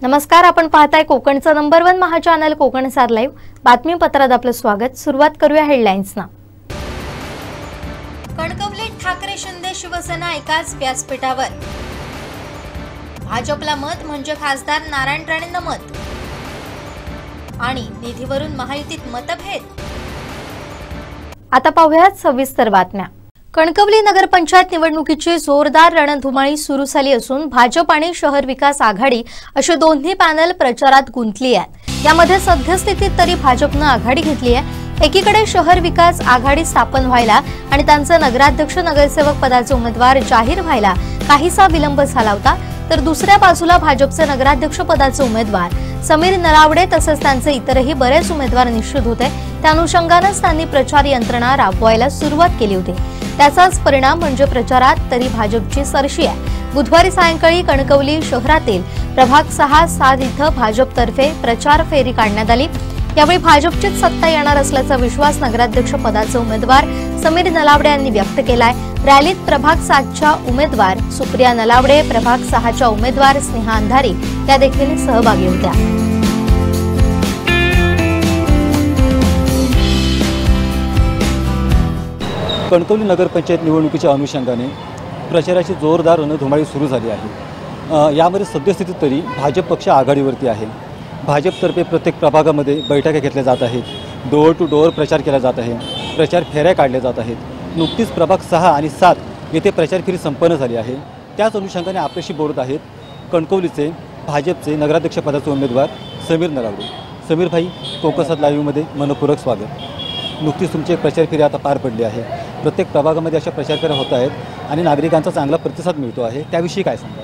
नमस्कार, आपण पाहताय कोकणचं नंबर 1 महा चॅनल कोकणसार लाईव्ह बातमीपत्रात आपलं स्वागत। सुरुवात करूया हेडलाईन्सना। कणकवलीत ठाकरे शिंदे शिवसेना एकाच व्यासपीठावर। भाजपला मत म्हणजे खासदार नारायण राणेंना मत आणि निधीवरून महायुतीत मतभेद। आता पाहूयात सविस्तर बातम्या। कणकवली नगरपंचायत निवडणुकीची जोरदार रणधुमाळी सुरू झाली असून भाजप आणि शहर विकास आघाडी असे दोन्ही पॅनल प्रचारात गुंतली आहेत। यामध्ये सद्यस्थितीत तरी भाजपने आघाडी घेतली आहे। एकीकडे शहर विकास आघाडी स्थापन व्हायला आणि त्यांचे नगराध्यक्ष नगरसेवक पदाचे उमेदवार जाहीर व्हायला काहीसा विलंब झाला होता, तर दुसऱ्या बाजूला भाजपचे नगराध्यक्ष पदाचे उमेदवार समीर नलावडे तसेच त्यांचे इतरही बरेच उमेदवार निश्चित होते। त्या अनुषंगानेच त्यांनी प्रचार यंत्रणा राबवायला सुरुवात केली होती। त्याचाच परिणाम म्हणजे प्रचारात तरी भाजपची सरशी आहे। बुधवारी सायंकाळी कणकवली शहरातील प्रभाग 6-7 इथं भाजपतर्फे प्रचार फेरी काढण्यात आली। यावेळी भाजपचीच सत्ता येणार असल्याचा विश्वास नगराध्यक्ष पदाचे उमेदवार समीर नलावडे यांनी व्यक्त केलाय। रॅलीत प्रभाग 7च्या उमेदवार सुप्रिया नलावडे, प्रभाग 6च्या उमेदवार स्नेहा अंधारी या देखील सहभागी होत्या। कणकवली नगरपंचायत निवडणुकीच्या अनुषंगाने प्रचाराची जोरदार रणधुमाळी सुरू झाली आहे। यामध्ये सद्यस्थितीत तरी भाजप पक्ष आघाडीवरती आहे। भाजपतर्फे प्रत्येक प्रभागामध्ये बैठका घेतल्या जात आहेत, डोअर टू डोअर प्रचार केला जात आहे, प्रचार फेऱ्या काढल्या जात आहेत। नुकतीच प्रभाग 6 आणि 7 येथे प्रचार फेरी संपन्न झाली आहे। त्याच अनुषंगाने आपल्याशी बोलत आहेत कणकवलीचे भाजपचे नगराध्यक्ष पदाचे उमेदवार समीर नलावडे। समीर भाई, कोकणसार लाईव्हमध्ये मनपूर्वक स्वागत। नुकतीच तुमची एक प्रचार फेरी आता पार पडली आहे। प्रत्येक प्रभागामध्ये अशा प्रचार फेऱ्या होत आहेत आणि नागरिकांचा चांगला प्रतिसाद मिळतो आहे, त्याविषयी काय सांगा?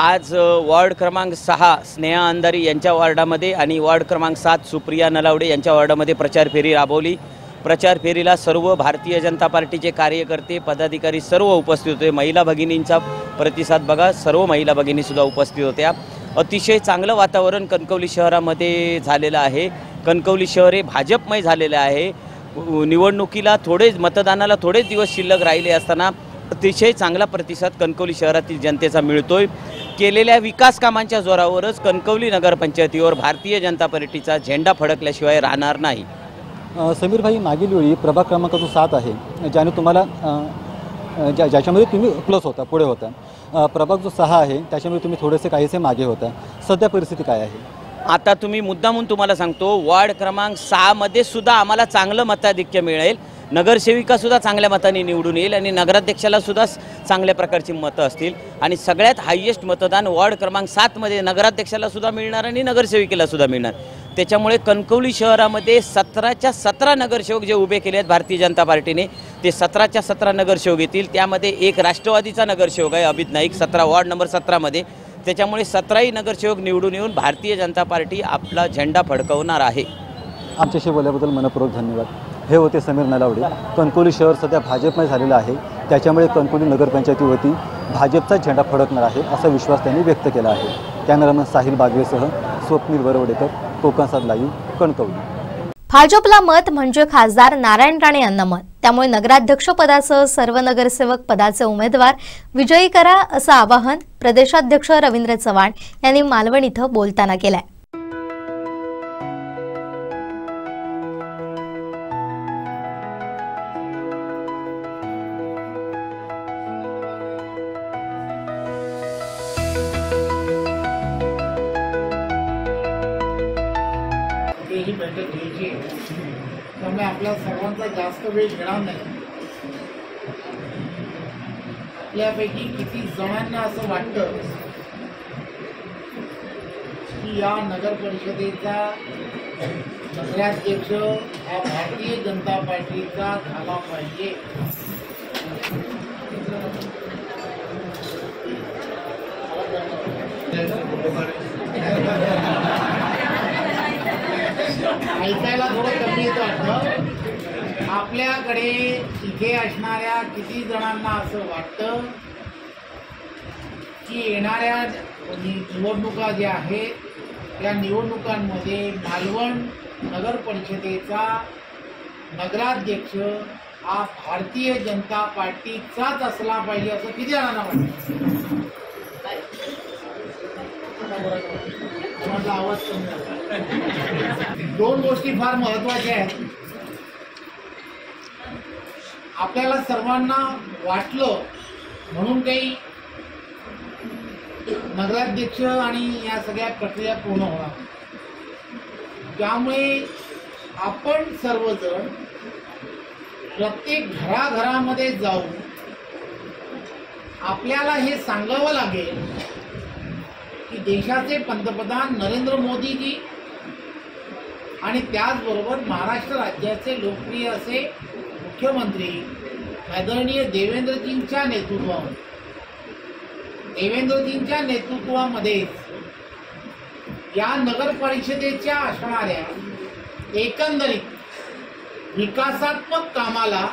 आज वॉर्ड क्रमांक 6 स्नेहा अंधारी यांच्या वॉर्डामध्ये आणि वॉर्ड क्रमांक 7 सुप्रिया नलावडे यांच्या वॉर्डामध्ये प्रचार फेरी राबवली। प्रचार फेरीला सर्व भारतीय जनता पार्टीचे कार्यकर्ते, पदाधिकारी सर्व उपस्थित होते। महिला भगिनींचा प्रतिसाद बघा, सर्व महिला भगिनीसुद्धा उपस्थित होत्या। अतिशय चांगलं वातावरण कणकवली शहरामध्ये झालेलं आहे। कणकवली शहर हे भाजपमय झालेलं आहे। निवडणुकीला मतदानाला थोडेच दिवस शिल्लक राहिले असताना अतिशय चांगला प्रतिसाद कणकवली शहरातील जनतेचा मिळतोय। केलेल्या विकास कामांच्या जोरावरच कणकवली नगरपंचायतीवर भारतीय जनता पार्टीचा झेंडा फडकल्याशिवाय राहणार नाही। समीर भाई, मागील वेळी प्रभाग क्रमांक जो 7 आहे, ज्याने तुम्हाला ज्याच्यामध्ये तुम्ही प्लस होता, पुढे होता, प्रभाग जो 6 आहे त्याच्यामध्ये तुम्ही थोडेसे काहीसे मागे होता, सध्या परिस्थिती काय आहे? आता तुम्ही मुद्दामून तुम्हाला सांगतो, वॉर्ड क्रमांक 6 मध्ये सुद्धा आम्हाला चांगलं मताधिक्य मिळेल। नगरसेविका सुद्धा चांगल्या मताने निवडून येईल आणि नगराध्यक्षाला सुद्धा चांगल्या प्रकारची मतं असतील आणि सगळ्यात हायेस्ट मतदान वॉर्ड क्रमांक 7 मध्ये नगराध्यक्षाला सुद्धा मिळणार आणि नगरसेविकेला सुद्धा मिळणार। त्याच्यामुळे कणकवली शहरामध्ये 17च्या 17 नगरसेवक जे उभे केले आहेत भारतीय जनता पार्टीने, ते 17च्या 17 नगरसेवक येतील। त्यामध्ये एक राष्ट्रवादीचा नगरसेवक आहे अभित नाईक, 17 वॉर्ड नंबर 17 मध्ये। त्याच्यामुळे 17ही नगरसेवक निवडून येऊन भारतीय जनता पार्टी आपला झेंडा फडकवणार आहे। आमच्याशी बोलल्याबद्दल मनपूर्वक धन्यवाद। हे होते समीर नलावडे। कणकवली शहर सध्या भाजपमय झालेलं आहे, त्याच्यामुळे कणकवली नगरपंचायतीवरती भाजपचा झेंडा फडकणार आहे असा विश्वास त्यांनी व्यक्त केला आहे। कॅमेरामन साहिल बागवेसह स्वप्नील बरवडेकर, कोकणसार लाईव्ह, कणकवली। भाजपला मत म्हणजे खासदार नारायण राणे यांना मत, त्यामुळे नगराध्यक्ष पदासह सर्व नगरसेवक पदाचे उमेदवार विजयी करा असं आवाहन प्रदेशाध्यक्ष रवींद्र चव्हाण यांनी मालवण इथं बोलताना केलंय। ही बैठक घ्यायची, त्यामुळे आपल्या सर्वांचा जास्त वेळ घेणार नाही। आपल्यापैकी किती जणांना असं वाटतं की या नगर परिषदेचा नगराध्यक्ष हा भारतीय जनता पार्टीचा झाला पाहिजे? ऐकायला थोडं कमी येतं वाटतं। आपल्याकडे इथे असणाऱ्या किती जणांना असं वाटतं की येणाऱ्या निवडणुका ज्या आहेत त्या निवडणुकांमध्ये मालवण नगर परिषदेचा नगराध्यक्ष हा भारतीय जनता पार्टीचाच असला पाहिजे असं किती जणांना वाटतं? आवाज कमी झाला. दोन गोष्टी फार महत्वाच्या आहेत. आपल्याला सर्वांना वाटलं म्हणून काही नगराध्यक्ष आणि या सगळ्या प्रक्रिया पूर्ण होणार. त्यामुळे आपण सर्वजण प्रत्येक घराघरामध्ये जाऊन आपल्याला हे सांगावं लागेल की देशाचे पंतप्रधान नरेंद्र मोदीजी आणि त्याचबरोबर महाराष्ट्र राज्याचे लोकप्रिय असे मुख्यमंत्री आदरणीय देवेंद्रजींच्या नेतृत्वामध्ये या नगर परिषदेच्या असणाऱ्या एकंदरीत विकासात्मक कामाला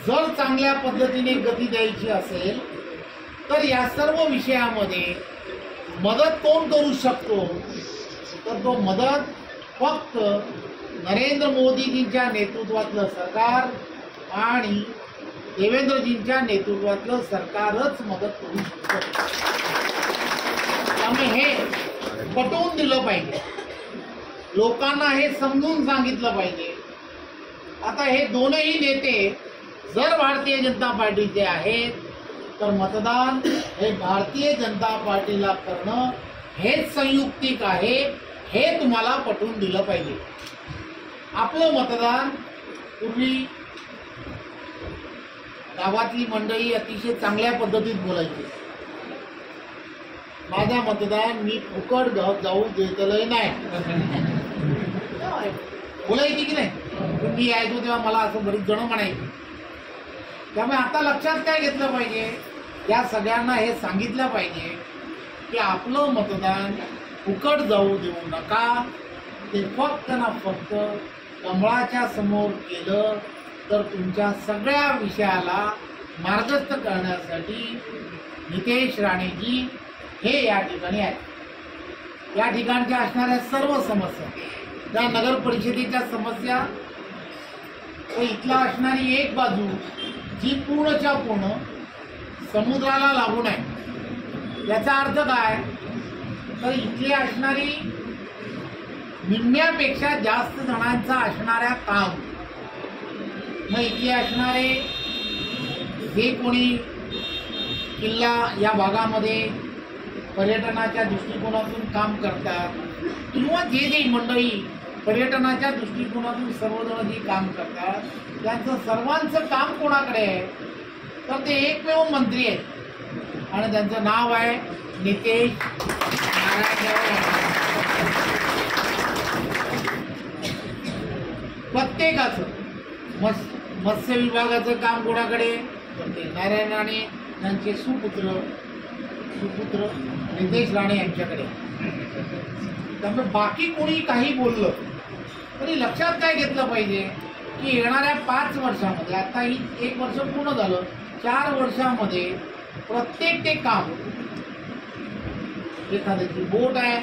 जर चांगल्या पद्धतीने गती द्यायची असेल तर या सर्व विषयामध्ये मदत कोण करू शकतो, तर तो मदत फक्त नरेंद्र मोदीजींच्या नेतृत्वातलं सरकार आणि देवेंद्रजींच्या नेतृत्वातलं सरकारच मदत करू शकतं. त्यामुळे हे पटवून दिलं पाहिजे, लोकांना हे समजून सांगितलं पाहिजे. आता हे दोनही नेते जर भारतीय जनता पार्टीचे आहेत तर मतदान हे भारतीय जनता पार्टीला करणं हेच संयुक्तिक आहे, हे तुम्हाला पटवून दिलं पाहिजे. आपलं मतदान पूर्वी गावातली मंडळी अतिशय चांगल्या पद्धतीत बोलायची. माझा मतदान मी फुकट जाऊ देतलंय नाही बोलायची की नाही. मी यायचो तेव्हा मला असं बरीच जण म्हणायची. त्यामुळे आता लक्षात काय घेतलं पाहिजे, या सगळ्यांना हे सांगितलं पाहिजे की आपलं मतदान फुकट जाऊ देऊ नका. ते फक्त ना फक्त कमळाच्या समोर केलं तर तुमच्या सगळ्या विषयाला मार्गस्थ करण्यासाठी नितेश राणेजी हे या ठिकाणी आहेत. या ठिकाणच्या असणाऱ्या सर्व समस्या, त्या नगर परिषदेच्या समस्या, तर इथला असणारी एक बाजू जी पूर्णच्या पूर्ण समुद्राला लागून आहे. याचा अर्थ काय, तर इथली असणारी निम्म्यापेक्षा जास्त जणांचा असणाऱ्या काम, मग इथले असणारे जे कोणी किल्ला या भागामध्ये पर्यटनाच्या दृष्टिकोनातून काम करतात किंवा जे मंडळी पर्यटनाच्या दृष्टिकोनातून सर्वजण जे काम करतात त्यांचं सर्वांचं काम कोणाकडे आहे, तर ते एकमेव मंत्री आहेत आणि त्यांचं नाव आहे नितेश नारायण. प्रत्येकाचं मत्स्य विभागाचं काम कोणाकडे, तर ते नारायण राणे यांचे सुपुत्र नितेश राणे यांच्याकडे. त्यामुळे बाकी कोणी काही बोललं तरी लक्षात काय घेतलं पाहिजे की येणाऱ्या 5 वर्षामध्ये, आता ही 1 वर्ष पूर्ण झालं, 4 वर्षामध्ये प्रत्येक ते काम, एखाद्याची बोट आहे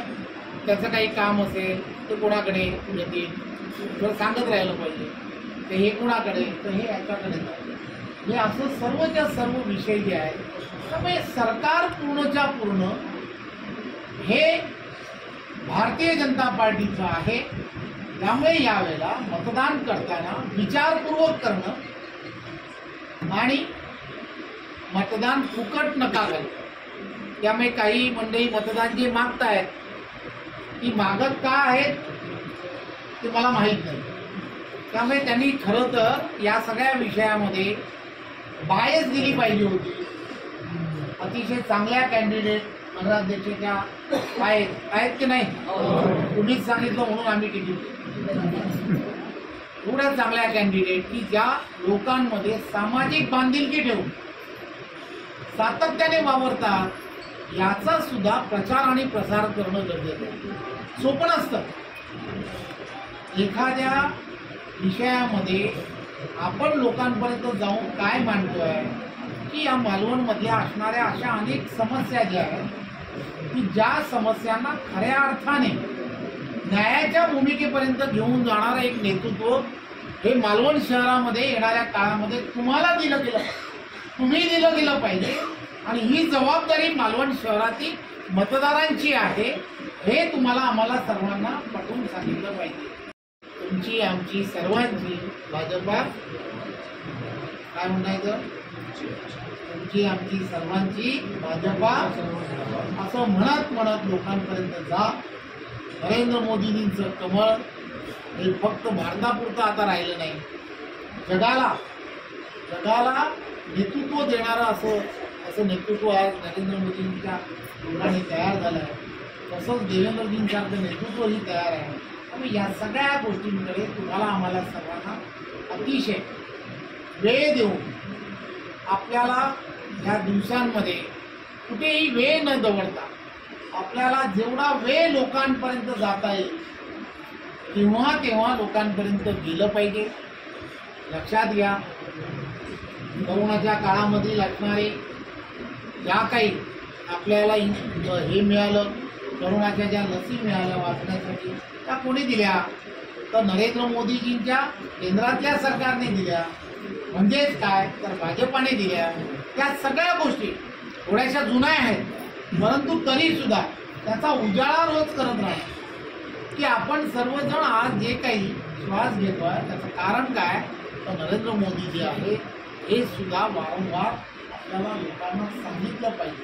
त्याचं काही काम असेल ते कोणाकडे येतील, जर सांगत राहिलं पाहिजे तर हे कोणाकडे, तर हे याच्याकडे जाईल. हे असं सर्वच्या सर्व विषय जे आहेत. त्यामुळे सरकार पूर्णच्या पूर्ण हे भारतीय जनता पार्टीचं आहे. त्यामुळे यावेळेला मतदान करताना विचारपूर्वक करणं आणि मतदान फुकट नका घालू. त्यामुळे काही मंडळी मतदान जे मागतायत ती मागत का आहेत ते मला माहीत नाही. त्यामुळे त्यांनी खरं तर या सगळ्या विषयामध्ये बायस दिली पाहिजे होती. अतिशय चांगल्या कॅन्डिडेट नगराध्यक्षाच्या आहेत की नाही, तुम्हीच सांगितलं म्हणून आम्ही तिकीट, एवढ्या चांगल्या कॅन्डिडेट की ज्या लोकांमध्ये सामाजिक बांधिलकी ठेवून सातत्याने वावरतात, याचा सुद्धा प्रचार आणि प्रसार करणं गरजेचं आहे. सोपं नसतं. एखाद्या विषयामध्ये आपण लोकांपर्यंत जाऊन काय मांडतोय की या मालवणमधल्या असणाऱ्या अशा अनेक समस्या ज्या आहेत की ज्या समस्यांना खऱ्या अर्थाने न्यायाच्या भूमिकेपर्यंत घेऊन जाणारं एक नेतृत्व हे मालवण शहरामध्ये येणाऱ्या काळामध्ये तुम्हाला दिलं गेलं पाहिजे आणि ही जबाबदारी मालवण शहरातील मतदारांची आहे हे तुम्हाला आम्हाला सर्वांना पटवून सांगितलं पाहिजे. तुमची आमची सर्वांची भाजपा काय म्हणायचं, तुमची आमची सर्वांची भाजपा असं म्हणत म्हणत लोकांपर्यंत जा. नरेंद्र मोदींचं कमळ हे फक्त भारतापुरतं आता राहिलं नाही, जगाला नेतृत्व देणारं असं नेतृत्व आज नरेंद्र मोदींच्या ठिकाणी तयार झालं आहे. तसंच देवेंद्रजींसारखं नेतृत्वही तयार आहे. त्यामुळे या सगळ्या गोष्टींकडे तुम्हाला आम्हाला सर्वांना अतिशय वेळ देऊन आपल्याला या दिवसांमध्ये कुठेही वेळ न दवडता आपल्याला जेवढा वेळ लोकांपर्यंत जाता येईल तेव्हा लोकांपर्यंत गेलं पाहिजे. लक्षात घ्या, कोरोनाच्या काळामध्ये असणारे ज्या काही आपल्याला हे मिळालं, कोरोनाच्या ज्या लसी मिळाल्या वाचण्यासाठी, त्या कोणी दिल्या तर नरेंद्र मोदीजींच्या केंद्रातल्या सरकारने दिल्या. म्हणजेच काय तर भाजपाने दिल्या. त्या सगळ्या गोष्टी थोड्याशा जुन्या आहेत, परंतु तरी सुद्धा त्याचा उजाळा रोज करत राहा की आपण सर्वजण आज जे काही श्वास घेतोय त्याचं कारण काय तर नरेंद्र मोदी जे आहे हे सुद्धा वारंवार आपल्याला लोकांना सांगितलं पाहिजे.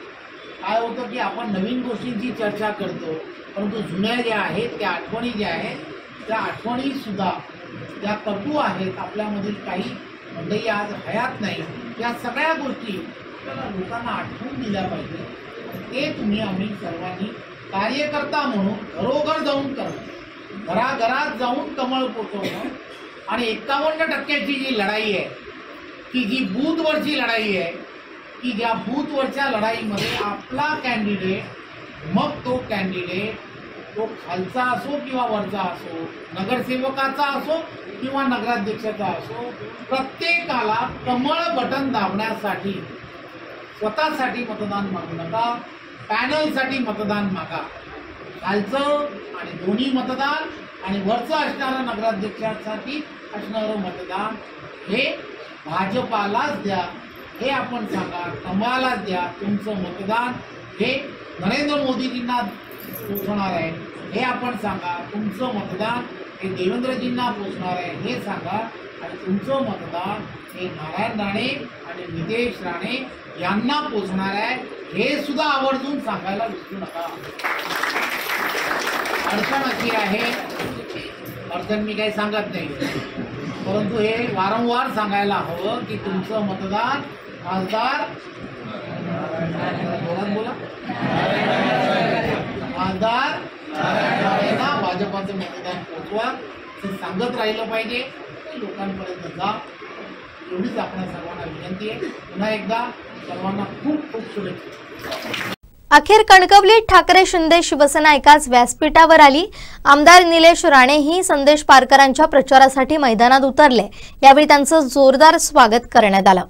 काय होतं की आपण नवीन गोष्टींची चर्चा करतो, परंतु जुन्या ज्या आहेत त्या आठवणी ज्या आहेत त्या आठवणी सुद्धा त्या कटू आहेत. आपल्यामधील काही मंडळी आज हयात नाही. या सगळ्या गोष्टी आपल्याला लोकांना आठवून दिल्या पाहिजे. ते तुम्ही आम्ही सर्वांनी कार्यकर्ता म्हणून घरोघर जाऊन करणं, घराघरात जाऊन कमळ पोचवणं आणि 51% जी लढाई आहे की जी बूथवरची लढाई आहे की ज्या बूथवरच्या लढाईमध्ये आपला कॅन्डिडेट मग तो कॅन्डिडेट तो खालचा असो किंवा वरचा असो, नगरसेवकाचा असो किंवा नगराध्यक्षाचा असो, प्रत्येकाला कमळ बटन दाबण्यासाठी स्वतःसाठी मतदान मागू नका, पॅनलसाठी मतदान मागा. खालचं आणि दोन्ही मतदान आणि वरचं असणारं नगराध्यक्षासाठी असणारं मतदान हे भाजपालाच द्या हे आपण सांगा. कमळालाच द्या. तुमचं मतदान हे नरेंद्र मोदीजींना पोचणार आहे हे आपण सांगा. तुमचं मतदान हे देवेंद्रजींना पोचणार आहे हे सांगा. आणि तुमचं मतदान हे नारायण राणे आणि नितेश राणे यांना पोचणार आहे हे सुद्धा आवर्जून सांगायला विसरू नका. अडचण अशी आहे, अडचण मी काही सांगत नाही, परंतु हे वारंवार सांगायला हवं की तुमचं मतदान खासदार बोला खासदार भाजपाचं मतदान पोचवा हे सांगत राहिलं पाहिजे. लोकांपर्यंत जा एवढीच आपल्या सर्वांना विनंती आहे. पुन्हा एकदा सर्वांना खूप खूप शुभेच्छा. अखेर कणकवलीत ठाकरे शिंदे शिवसेना एकाच व्यासपीठावर आली. आमदार निलेश राणेही संदेश पारकरांच्या प्रचारासाठी मैदानात उतरले. यावेळी त्यांचं जोरदार स्वागत करण्यात आलं.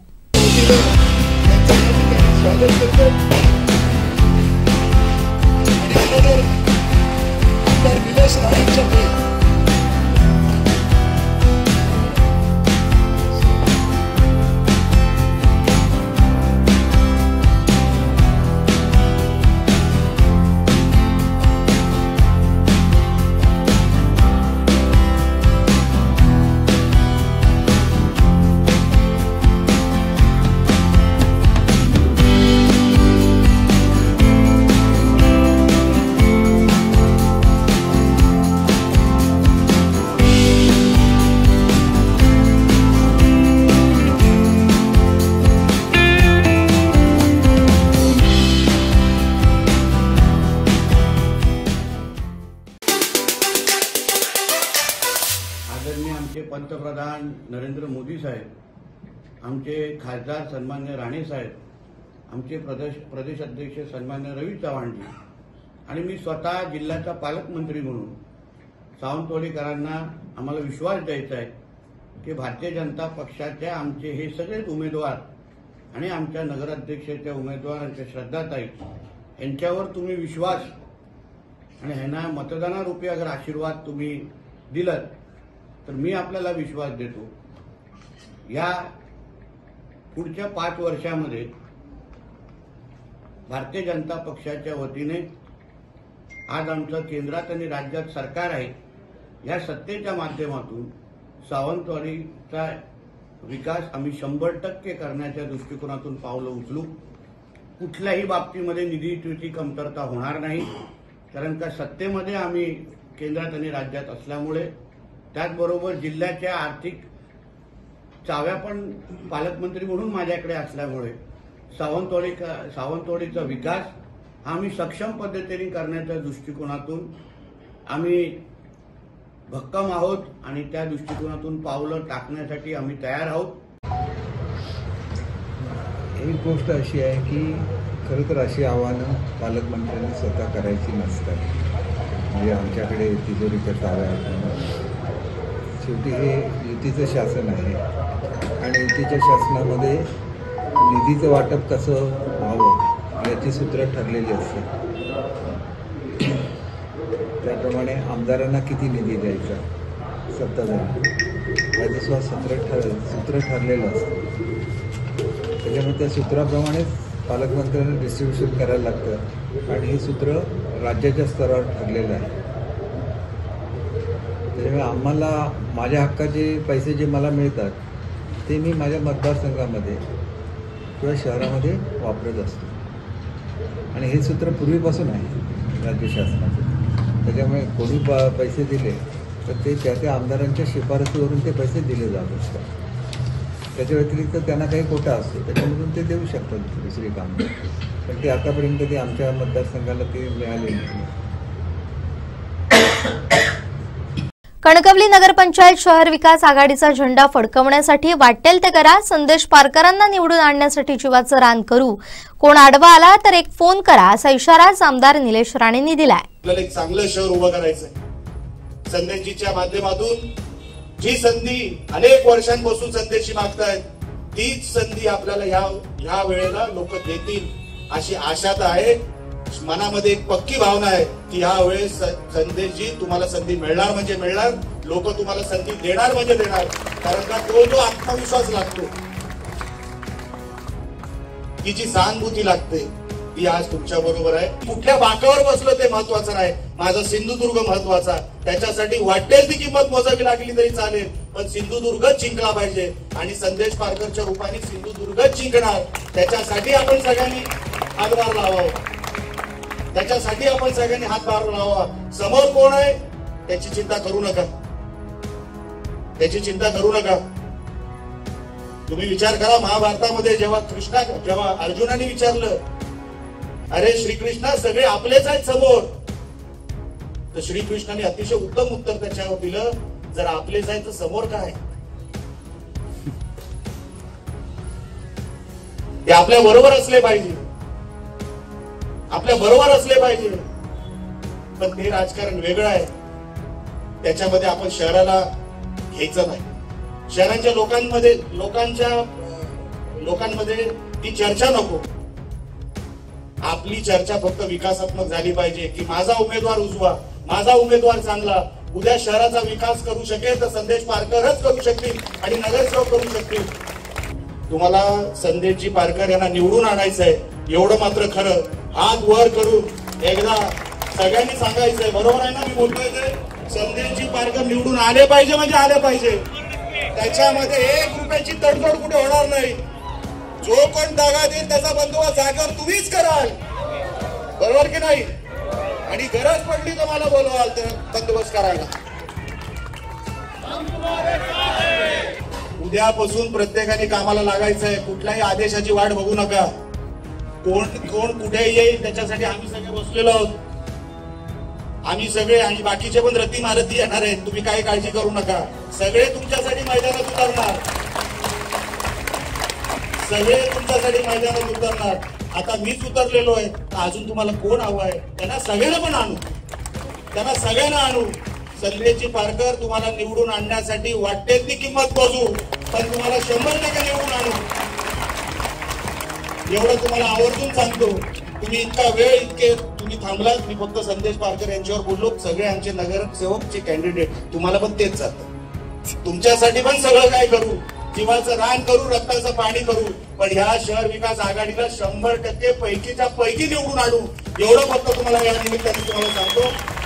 पंतप्रधान नरेंद्र मोदी साहेब, आमचे खासदार सन्मान्य राणे साहेब, आमचे प्रदेश अध्यक्ष सन्मान्य रवी चव्हाणजी आणि मी स्वतः जिल्ह्याचा पालकमंत्री म्हणून सावंतवाडीकरांना आम्हाला विश्वास द्यायचा आहे की भारतीय जनता पक्षाचे आमचे हे सगळेच उमेदवार आणि आमच्या नगराध्यक्षाच्या उमेदवारांच्या श्रद्धाताई यांच्यावर तुम्ही विश्वास आणि ह्यांना मतदानारूपी अगर आशीर्वाद तुम्ही दिलात तर मी आपल्याला विश्वास देतो या पुढच्या 5 वर्षामध्ये भारतीय जनता पक्षाच्या वतीने आज आमचं केंद्रात आणि राज्यात सरकार आहे, या सत्तेच्या माध्यमातून सावंतवाडीचा विकास आम्ही 100% करण्याच्या दृष्टिकोनातून पावलं उचलू. कुठल्याही बाबतीमध्ये निधीची कमतरता होणार नाही, कारण का सत्तेमध्ये आम्ही केंद्रात आणि राज्यात असल्यामुळे, त्याचबरोबर जिल्ह्याच्या आर्थिक चाव्या पण पालकमंत्री म्हणून माझ्याकडे असल्यामुळे सावंतवाडीचा विकास हा आम्ही सक्षम पद्धतीने करण्याच्या दृष्टिकोनातून आम्ही भक्कम आहोत आणि त्या दृष्टिकोनातून पावलं टाकण्यासाठी आम्ही तयार आहोत. एक गोष्ट अशी आहे की खरं तर अशी आव्हानं पालकमंत्र्यांनी स्वतः करायची नसतात. म्हणजे आमच्याकडे तिजोरीच्या चाव्या आहेत. शेवटी हे युतीचं शासन आहे आणि युतीच्या शासनामध्ये निधीचं वाटप कसं व्हावं याची सूत्रं ठरलेली असतात. त्याप्रमाणे आमदारांना किती निधी द्यायचा, सत्ताधारी याचं सूत्र ठरलेलं असतं. त्याच्यामुळे त्या सूत्राप्रमाणेच पालकमंत्र्यांना डिस्ट्रीब्युशन करायला लागतं आणि हे सूत्र राज्याच्या स्तरावर ठरलेलं आहे. त्याच्यामुळे आम्हाला माझ्या हक्काचे पैसे जे मला मिळतात ते मी माझ्या मतदारसंघामध्ये किंवा शहरामध्ये वापरत असतो आणि हे सूत्र पूर्वीपासून आहे राज्य शासनाचं. त्याच्यामुळे कोणी पैसे दिले तर ते त्या आमदारांच्या शिफारसीवरून ते पैसे दिले जात असतात. त्याच्या व्यतिरिक्त त्यांना काही कोटा असतो त्याच्यामधून ते देऊ शकतात दुसरी कामं, पण ते आतापर्यंत ते आमच्या मतदारसंघाला ते मिळाले नाही. कणकवली नगरपंचायत शहर विकास आघाडीचा झेंडा फडकवण्यासाठी वाटेल ते करा, संदेश पारकरांना निवडून आणण्यासाठी जीवाचं रान करू, कोण आडवा आला तर एक फोन करा, असा इशारा आमदार निलेश राणेंनी दिलाय. आपल्याला एक चांगलं शहर उभं करायचंय. संदेशजीच्या माध्यमातून जी संधी अनेक वर्षांपासून संदेशजी मागतायत तीच संधी आपल्याला ह्या वेळेला लोक देतील अशी आशा आहे. मनामध्ये एक पक्की भावना आहे की ह्या वेळेस संदेशजी तुम्हाला संधी मिळणार म्हणजे मिळणार, लोक तुम्हाला संधी देणार म्हणजे देणार. कारण का तो जो आत्मविश्वास लागतो, ती जी सहानुभूती लागते ती आज तुमच्या बरोबर आहे. कुठल्या बाकावर बसलो ते महत्वाचं नाही, माझा सिंधुदुर्ग महत्वाचा. त्याच्यासाठी वाटेल ती किंमत मोजावी लागली तरी चालेल, पण सिंधुदुर्गच जिंकला पाहिजे आणि संदेश पारकरच्या रूपाने सिंधुदुर्गच जिंकणार. त्याच्यासाठी आपण सगळ्यांनी हातभार लावावा, त्याच्यासाठी आपण सगळ्यांनी हातभार लावा. समोर कोण आहे त्याची चिंता करू नका, त्याची चिंता करू नका. तुम्ही विचार करा, महाभारतामध्ये जेव्हा अर्जुनाने विचारलं, अरे श्रीकृष्णा सगळे आपलेच आहेत समोर, तर श्रीकृष्णाने अतिशय उत्तम उत्तर त्याच्यावर दिलं, जर आपलेच आहे तर समोर काय? ते आपल्या बरोबर असले पाहिजे, आपल्या बरोबर असले पाहिजे. पण ते राजकारण वेगळं आहे, त्याच्यामध्ये आपण शहराला घ्यायचं नाही. शहरांच्या लोकांमध्ये ती चर्चा नको. आपली चर्चा फक्त विकासात्मक झाली पाहिजे की माझा उमेदवार उजवा, माझा उमेदवार चांगला. उद्या शहराचा विकास करू शकेल तर संदेश पारकरच करू शकतील आणि नगरसेवक करू शकतील. तुम्हाला संदेशजी पारकर यांना निवडून आणायचं आहे एवढं मात्र खरं. हात वर करून एकदा सगळ्यांनी सांगायचंय, बरोबर आहे ना मी बोलतोय ते? संदेशजी पारकर निवडून आले पाहिजे म्हणजे आले पाहिजे. त्याच्यामध्ये 1 रुपयाची तडजोड कुठे होणार नाही. जो कोण दगा देईल त्याचा बंदोबस्त जागेवर तुम्हीच कराल, बरोबर की नाही? आणि गरज पडली तर मला बोलवाल तर बंदोबस्त करायला. उद्यापासून प्रत्येकाने कामाला लागायचंय. कुठल्याही आदेशाची वाट बघू नका. कोण कुठे येईल त्याच्यासाठी आम्ही सगळे बसलेलो आहोत. आम्ही सगळे आणि बाकीचे पण रती मारती येणार आहेत. तुम्ही काही काळजी करू नका. सगळे तुमच्यासाठी मैदानात उतरणार, सगळे तुमच्यासाठी मैदानात उतरणार. आता मीच उतरलेलो आहे, अजून तुम्हाला कोण हवं आहे त्यांना सगळ्यांना पण आणू, त्यांना सगळ्यांना आणू. संदेशजी पारकर तुम्हाला निवडून आणण्यासाठी वाटेल ती किंमत मोजू, पण तुम्हाला 100% निवडून आणू एवढं तुम्हाला आवर्जून सांगतो. तुम्ही इतका वेळ तुम्ही थांबलात. मी फक्त संदेश पारकर यांच्यावर बोललो. सगळे आमचे नगरसेवकचे कॅन्डिडेट तुम्हाला पण तेच जातं. तुमच्यासाठी पण सगळं काय करू, जीवाचं रान करू, रक्ताचं पाणी करू, पण ह्या शहर विकास आघाडीला 100% पैकीच्या पैकी निवडून आणू, एवढं फक्त तुम्हाला या निमित्ताने तुम्हाला सांगतो.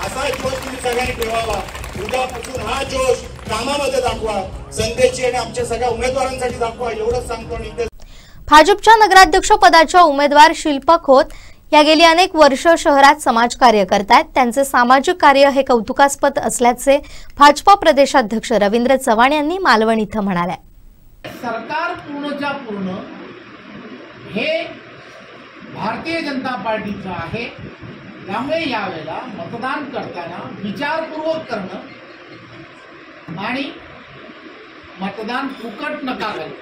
असा जोश तुम्ही सगळ्यांनी ठेवावा. उद्यापासून हा जोश कामामध्ये दाखवा, जनतेची आणि आमच्या सगळ्या उमेदवारांसाठी दाखवा, एवढंच सांगतो. आणि भाजपच्या नगराध्यक्ष पदाच्या उमेदवार शिल्पा खोत या गेली अनेक वर्ष शहरात समाजकार्य करतात. त्यांचे सामाजिक कार्य हे कौतुकास्पद असल्याचे भाजपा प्रदेशाध्यक्ष रवींद्र चव्हाण यांनी मालवण इथं म्हणाले. सरकार पूर्णच्या पूर्ण हे भारतीय जनता पार्टीचं आहे. त्यामुळे यावेळेला मतदान करताना विचारपूर्वक करणं आणि मतदान फुकट नका करणं.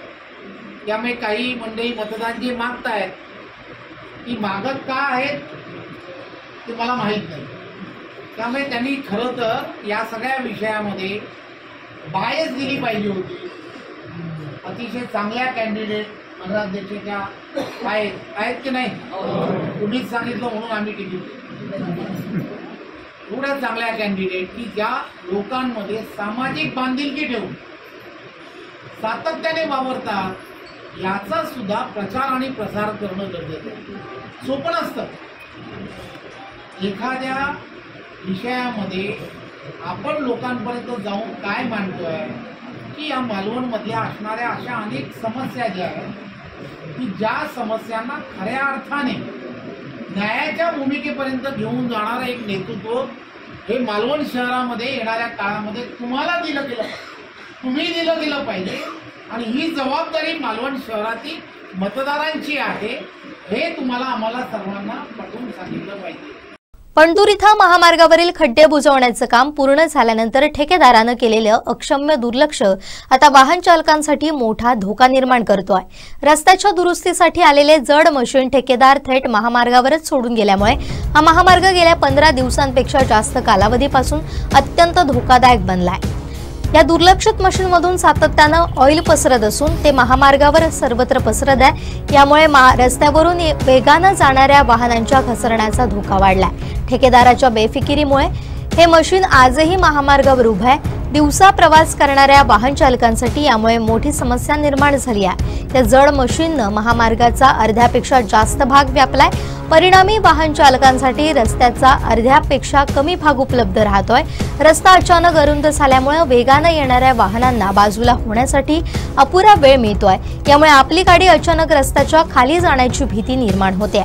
त्यामुळे काही मंडळी मतदान जे मागतायत ती मागत का आहेत ते मला माहीत नाही. त्यामुळे त्यांनी खरं तर या सगळ्या विषयामध्ये बायस दिली पाहिजे होती. अतिशय चांगल्या कॅन्डिडेट नगराध्यक्षाच्या आहेत की नाही, तुम्हीच सांगितलं म्हणून आम्ही तिकीट. एवढ्या चांगल्या कॅन्डिडेट की ज्या लोकांमध्ये सामाजिक बांधिलकी ठेवून सातत्याने वावरतात, याचा सुद्धा प्रचार आणि प्रसार करणं गरजेचं आहे. सोपं नसतं. एखाद्या विषयामध्ये आपण लोकांपर्यंत जाऊन काय मांडतोय की या मालवणमधल्या असणाऱ्या अशा अनेक समस्या ज्या आहेत की ज्या समस्यांना खऱ्या अर्थाने न्यायाच्या भूमिकेपर्यंत घेऊन जाणारं एक नेतृत्व हे मालवण शहरामध्ये येणाऱ्या काळामध्ये तुम्हाला दिलं गेलं, तुम्ही दिलं गेलं पाहिजे. आणि ही जबाबदारी मालवण शहरातील मतदारांची आहे हे तुम्हाला आम्हाला सर्वांना पटवून सांगितलं पाहिजे. पणतूर इथं महामार्गावरील खड्डे बुजवण्याचं काम पूर्ण झाल्यानंतर ठेकेदारानं केलेलं अक्षम्य दुर्लक्ष आता वाहन चालकांसाठी मोठा धोका निर्माण करतोय. रस्त्याच्या दुरुस्तीसाठी आलेले जड मशीन ठेकेदार थेट महामार्गावरच सोडून गेल्यामुळे हा महामार्ग गेल्या 15 दिवसांपेक्षा जास्त कालावधीपासून अत्यंत धोकादायक बनलाय. या दुर्लक्षित मशीनमधून सातत्यानं ऑइल पसरत असून ते महामार्गावर सर्वत्र पसरत आहे. यामुळे रस्त्यावरून वेगानं जाणाऱ्या वाहनांच्या घसरण्याचा धोका वाढलाय. ठेकेदाराच्या बेफिकिरीमुळे हे मशीन आजही महामार्गावर उभं आहे. दिवसा प्रवास करणाऱ्या वाहन चालकांसाठी यामुळे मोठी समस्या निर्माण झाली आहे. या जड मशीननं महामार्गाचा अर्ध्यापेक्षा जास्त भाग व्यापलाय. परिणामी वाहन चालकांसाठी रस्त्याचा अर्ध्यापेक्षा कमी भाग उपलब्ध राहतोय. रस्ता अचानक अरुंद झाल्यामुळे वेगानं येणाऱ्या वाहनांना बाजूला होण्यासाठी अपुरा वेळ मिळतोय. यामुळे आपली गाडी अचानक रस्त्याच्या खाली जाण्याची भीती निर्माण होते.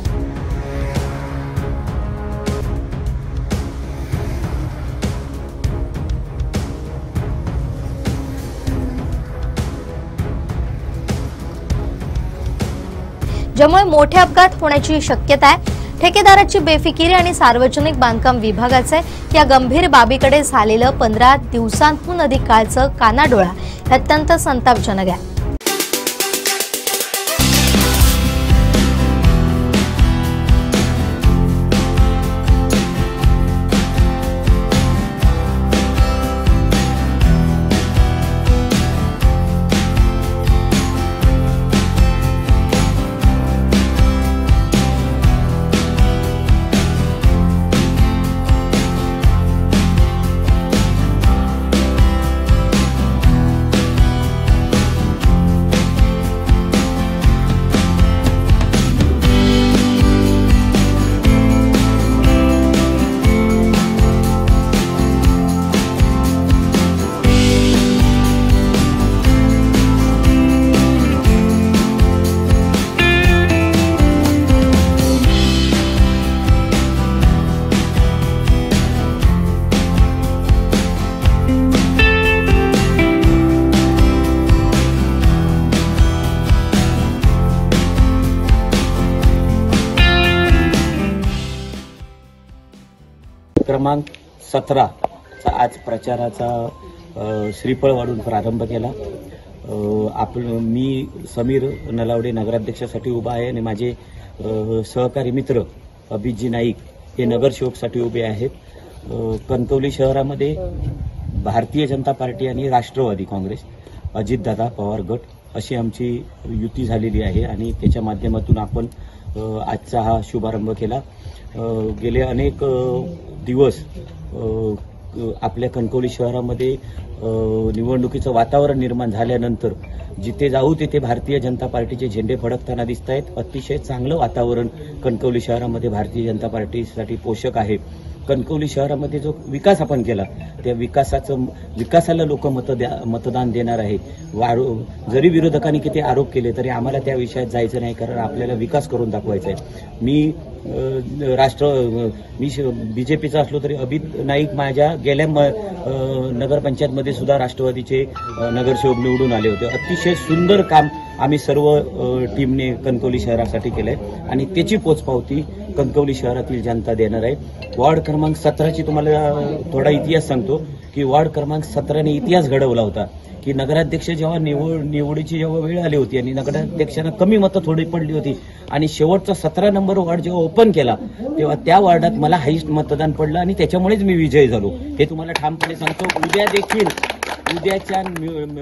ज्यामुळे मोठे अपघात होण्याची शक्यता आहे. ठेकेदाराची बेफिकिरी आणि सार्वजनिक बांधकाम विभागाचे या गंभीर बाबीकडे झालेलं 15 दिवसांहून अधिक काळचं कानाडोळा अत्यंत संतापजनक आहे. क्रमांक 17 चा आज प्रचाराचा श्रीफळ वाढून प्रारंभ केला. मी समीर नलावडे नगराध्यक्षासाठी उभा आहे आणि माझे सहकारी मित्र अभिजी नाईक हे नगरसेवकसाठी उभे आहेत. कणकवली शहरामध्ये भारतीय जनता पार्टी आणि राष्ट्रवादी काँग्रेस अजितदादा पवार गट अशी आमची युती झालेली आहे आणि त्याच्या माध्यमातून आपण आजचा हा शुभारंभ केला. गेले अनेक दिवस आपल्या कणकवली शहरामध्ये निवडणुकीचं वातावरण निर्माण झाल्यानंतर जिथे जाऊ तिथे भारतीय जनता पार्टीचे झेंडे फडकताना दिसत आहेत. अतिशय चांगलं वातावरण कणकवली शहरामध्ये भारतीय जनता पार्टीसाठी पोषक आहे. कणकवली शहरामध्ये जो विकास आपण केला त्या विकासाला लोक मतदान देणार आहे. जरी विरोधकांनी किती आरोप केले तरी आम्हाला त्या विषयात जायचं नाही, कारण आपल्याला विकास करून दाखवायचा आहे. मी बीजेपीचा असलो तरी अभित नाईक माझ्या गेल्या नगरपंचायतमध्ये सुद्धा राष्ट्रवादीचे नगरसेवक निवडून आले होते. अतिशय सुंदर काम आम्ही सर्व टीमने कणकवली शहरासाठी केलंय आणि त्याची पोचपावती कणकवली शहरातील जनता देणार आहे. वॉर्ड क्रमांक 17ची तुम्हाला थोडा इतिहास सांगतो की वॉर्ड क्रमांक 17ने इतिहास घडवला होता की नगराध्यक्ष जेव्हा निवडीची जेव्हा वेळ आली होती आणि नगराध्यक्षांना कमी मतं थोडी पडली होती आणि शेवटचा 17 नंबर वॉर्ड जेव्हा ओपन केला तेव्हा त्या वॉर्डात मला हाईस्ट मतदान पडलं आणि त्याच्यामुळेच मी विजयी झालो. हे तुम्हाला ठामपणे सांगतो. उद्याच्या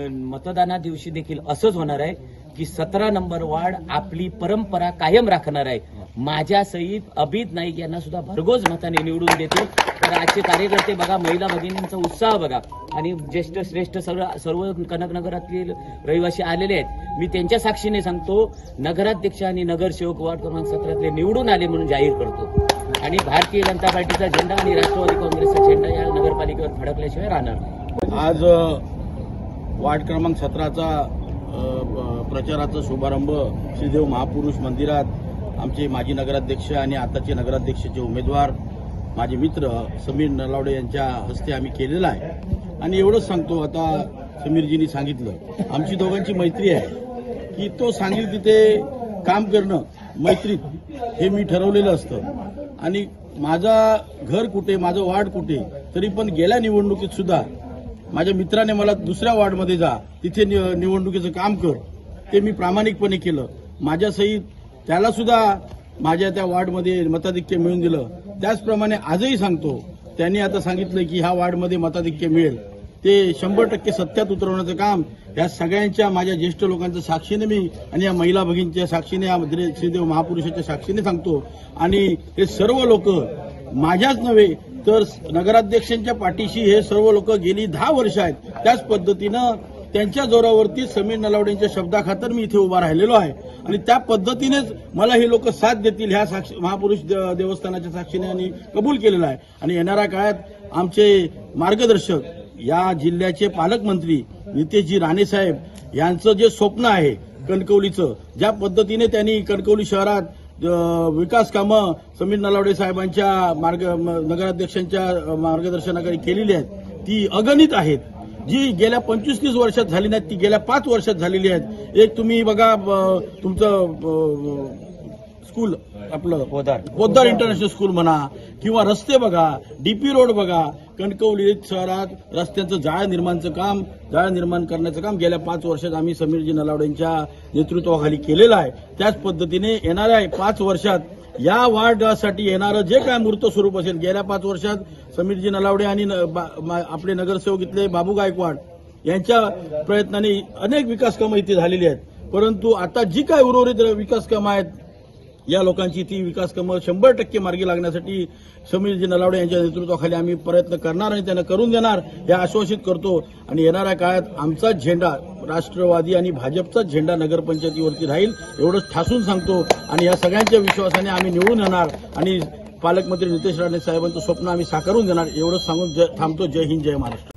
मतदाना दिवशी देखील असंच होणार आहे की 17 नंबर वॉर्ड आपली परंपरा कायम राखणार आहे. माझ्या सहित अभित नाईक यांना सुद्धा भरघोस मताने निवडून देतील. तर आजचे कार्यकर्ते बघा, महिला भगिनींचा उत्साह बघा आणि ज्येष्ठ श्रेष्ठ सर्व कनकनगरातील रहिवासी आलेले आहेत. मी त्यांच्या साक्षीने सांगतो, नगराध्यक्ष आणि नगरसेवक वॉर्ड क्रमांक 17 निवडून आले म्हणून जाहीर करतो आणि भारतीय जनता पार्टीचा झेंडा आणि राष्ट्रवादी काँग्रेसचा झेंडा या नगरपालिकेवर फडकल्याशिवाय राहणार नाही. आज वार्ड क्रमांक 17चा प्रचाराचा शुभारंभ श्रीदेव महापुरुष मंदिरात आमचे माजी नगराध्यक्ष आणि आताचे नगराध्यक्षाचे उमेदवार माझे मित्र समीर नलावडे यांच्या हस्ते आम्ही केलेला आहे. आणि एवढंच सांगतो, आता समीरजींनी सांगितलं आमची दोघांची मैत्री आहे की तो सांगेल तिथे काम करणं मैत्रीत हे मी ठरवलेलं असतं. आणि माझा घर कुठे, माझं वार्ड कुठे, तरी पण गेल्या निवडणुकीत सुद्धा माझ्या मित्राने मला दुसऱ्या वॉर्डमध्ये जा, तिथे निवडणुकीचं काम कर, ते मी प्रामाणिकपणे केलं. माझ्या सहित त्याला सुद्धा माझ्या त्या वॉर्डमध्ये मताधिक्य मिळून दिलं. त्याचप्रमाणे आजही सांगतो, त्यांनी आता सांगितलं की ह्या वॉर्डमध्ये मताधिक्य मिळेल, ते 100% सत्यात उतरवण्याचं काम या सगळ्यांच्या माझ्या ज्येष्ठ लोकांच्या साक्षीने मी आणि या महिला भगिनींच्या साक्षीने, या श्रीदेव महापुरुषाच्या साक्षीने सांगतो. आणि हे सर्व लोक माझ्याच नव्हे तर नगराध्यक्षांच्या पाठीशी हे सर्व लोक गेली 10 वर्ष आहेत. त्याच पद्धतीनं त्यांच्या जोरावरती समीर नलावडेंच्या शब्दाखातर मी इथे उभा राहिलेलो आहे आणि त्या पद्धतीनेच मला हे लोक साथ देतील ह्या महापुरुष देवस्थानाच्या साक्षीने आणि कबूल केलेलं आहे. आणि येणाऱ्या काळात आमचे मार्गदर्शक या जिल्ह्याचे पालकमंत्री नितेशजी राणे साहेब यांचं जे स्वप्न आहे कणकवलीचं, ज्या पद्धतीने त्यांनी कणकवली शहरात विकास कामं समीर नलावडे साहेबांच्या नगराध्यक्षांच्या मार्गदर्शनाखाली केलेली आहेत, ती अगणित आहेत. जी गेल्या 25-30 वर्षात झाली नाहीत, ती गेल्या 5 वर्षात झालेली आहेत. एक तुम्ही बघा, तुमचं स्कूल आपलं पोद्दार इंटरनॅशनल स्कूल म्हणा किंवा रस्ते बघा, डीपी रोड बघा. कणकवली शहरात रस्त्यांचं जाळं निर्माण करण्याचं काम गेल्या 5 वर्षात आम्ही समीरजी नलावडेंच्या नेतृत्वाखाली केलेलं आहे. त्याच पद्धतीने येणाऱ्या 5 वर्षात या वार्डासाठी येणारं जे काय मूर्त स्वरूप असेल, गेल्या 5 वर्षात समीरजी नलावडे आणि आपले नगरसेवक इथले बाबू गायकवाड यांच्या प्रयत्नाने अनेक विकास कामं इथे झालेली आहेत. परंतु आता जी काय उर्वरित विकास कामं आहेत, या लोकांची ती विकास कामं 100% मार्गी लागण्यासाठी समीरजी नलावडे यांच्या नेतृत्वाखाली आम्ही प्रयत्न करणार आणि त्यांना करून देणार हे आश्वासित करतो. आणि येणाऱ्या काळात आमचा झेंडा राष्ट्रवादी आणि भाजपचा झेंडा नगरपंचायतीवरती राहील एवढंच ठासून सांगतो. आणि या सगळ्यांच्या विश्वासाने आम्ही निवडून येणार आणि पालकमंत्री नितेश राणे साहेबांचं स्वप्न आम्ही साकारून देणार एवढंच सांगून थांबतो. जय हिंद, जय महाराष्ट्र.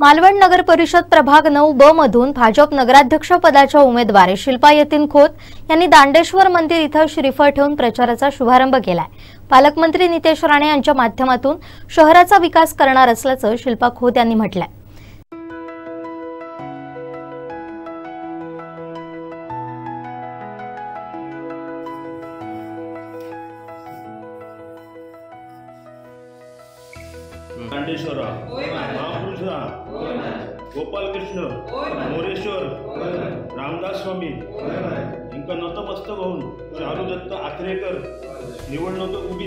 मालवण नगर परिषद प्रभाग 9 ब मधून भाजप नगराध्यक्ष पदाच्या उमेदवार शिल्पा यतीन खोत यांनी दांडेश्वर मंदिर इथं श्रीफळ ठेवून प्रचाराचा शुभारंभ केलाय. पालकमंत्री नितेश राणे यांच्या माध्यमातून शहराचा विकास करणार असल्याचं शिल्पा खोत यांनी म्हटलंय. दांडेश्वरा, महापुरुषा, गोपालकृष्ण, मोरेश्वर, रामदास स्वामी यांना नतमस्तक होऊन चारू दत्त आत्रेकर निवडणूक उभी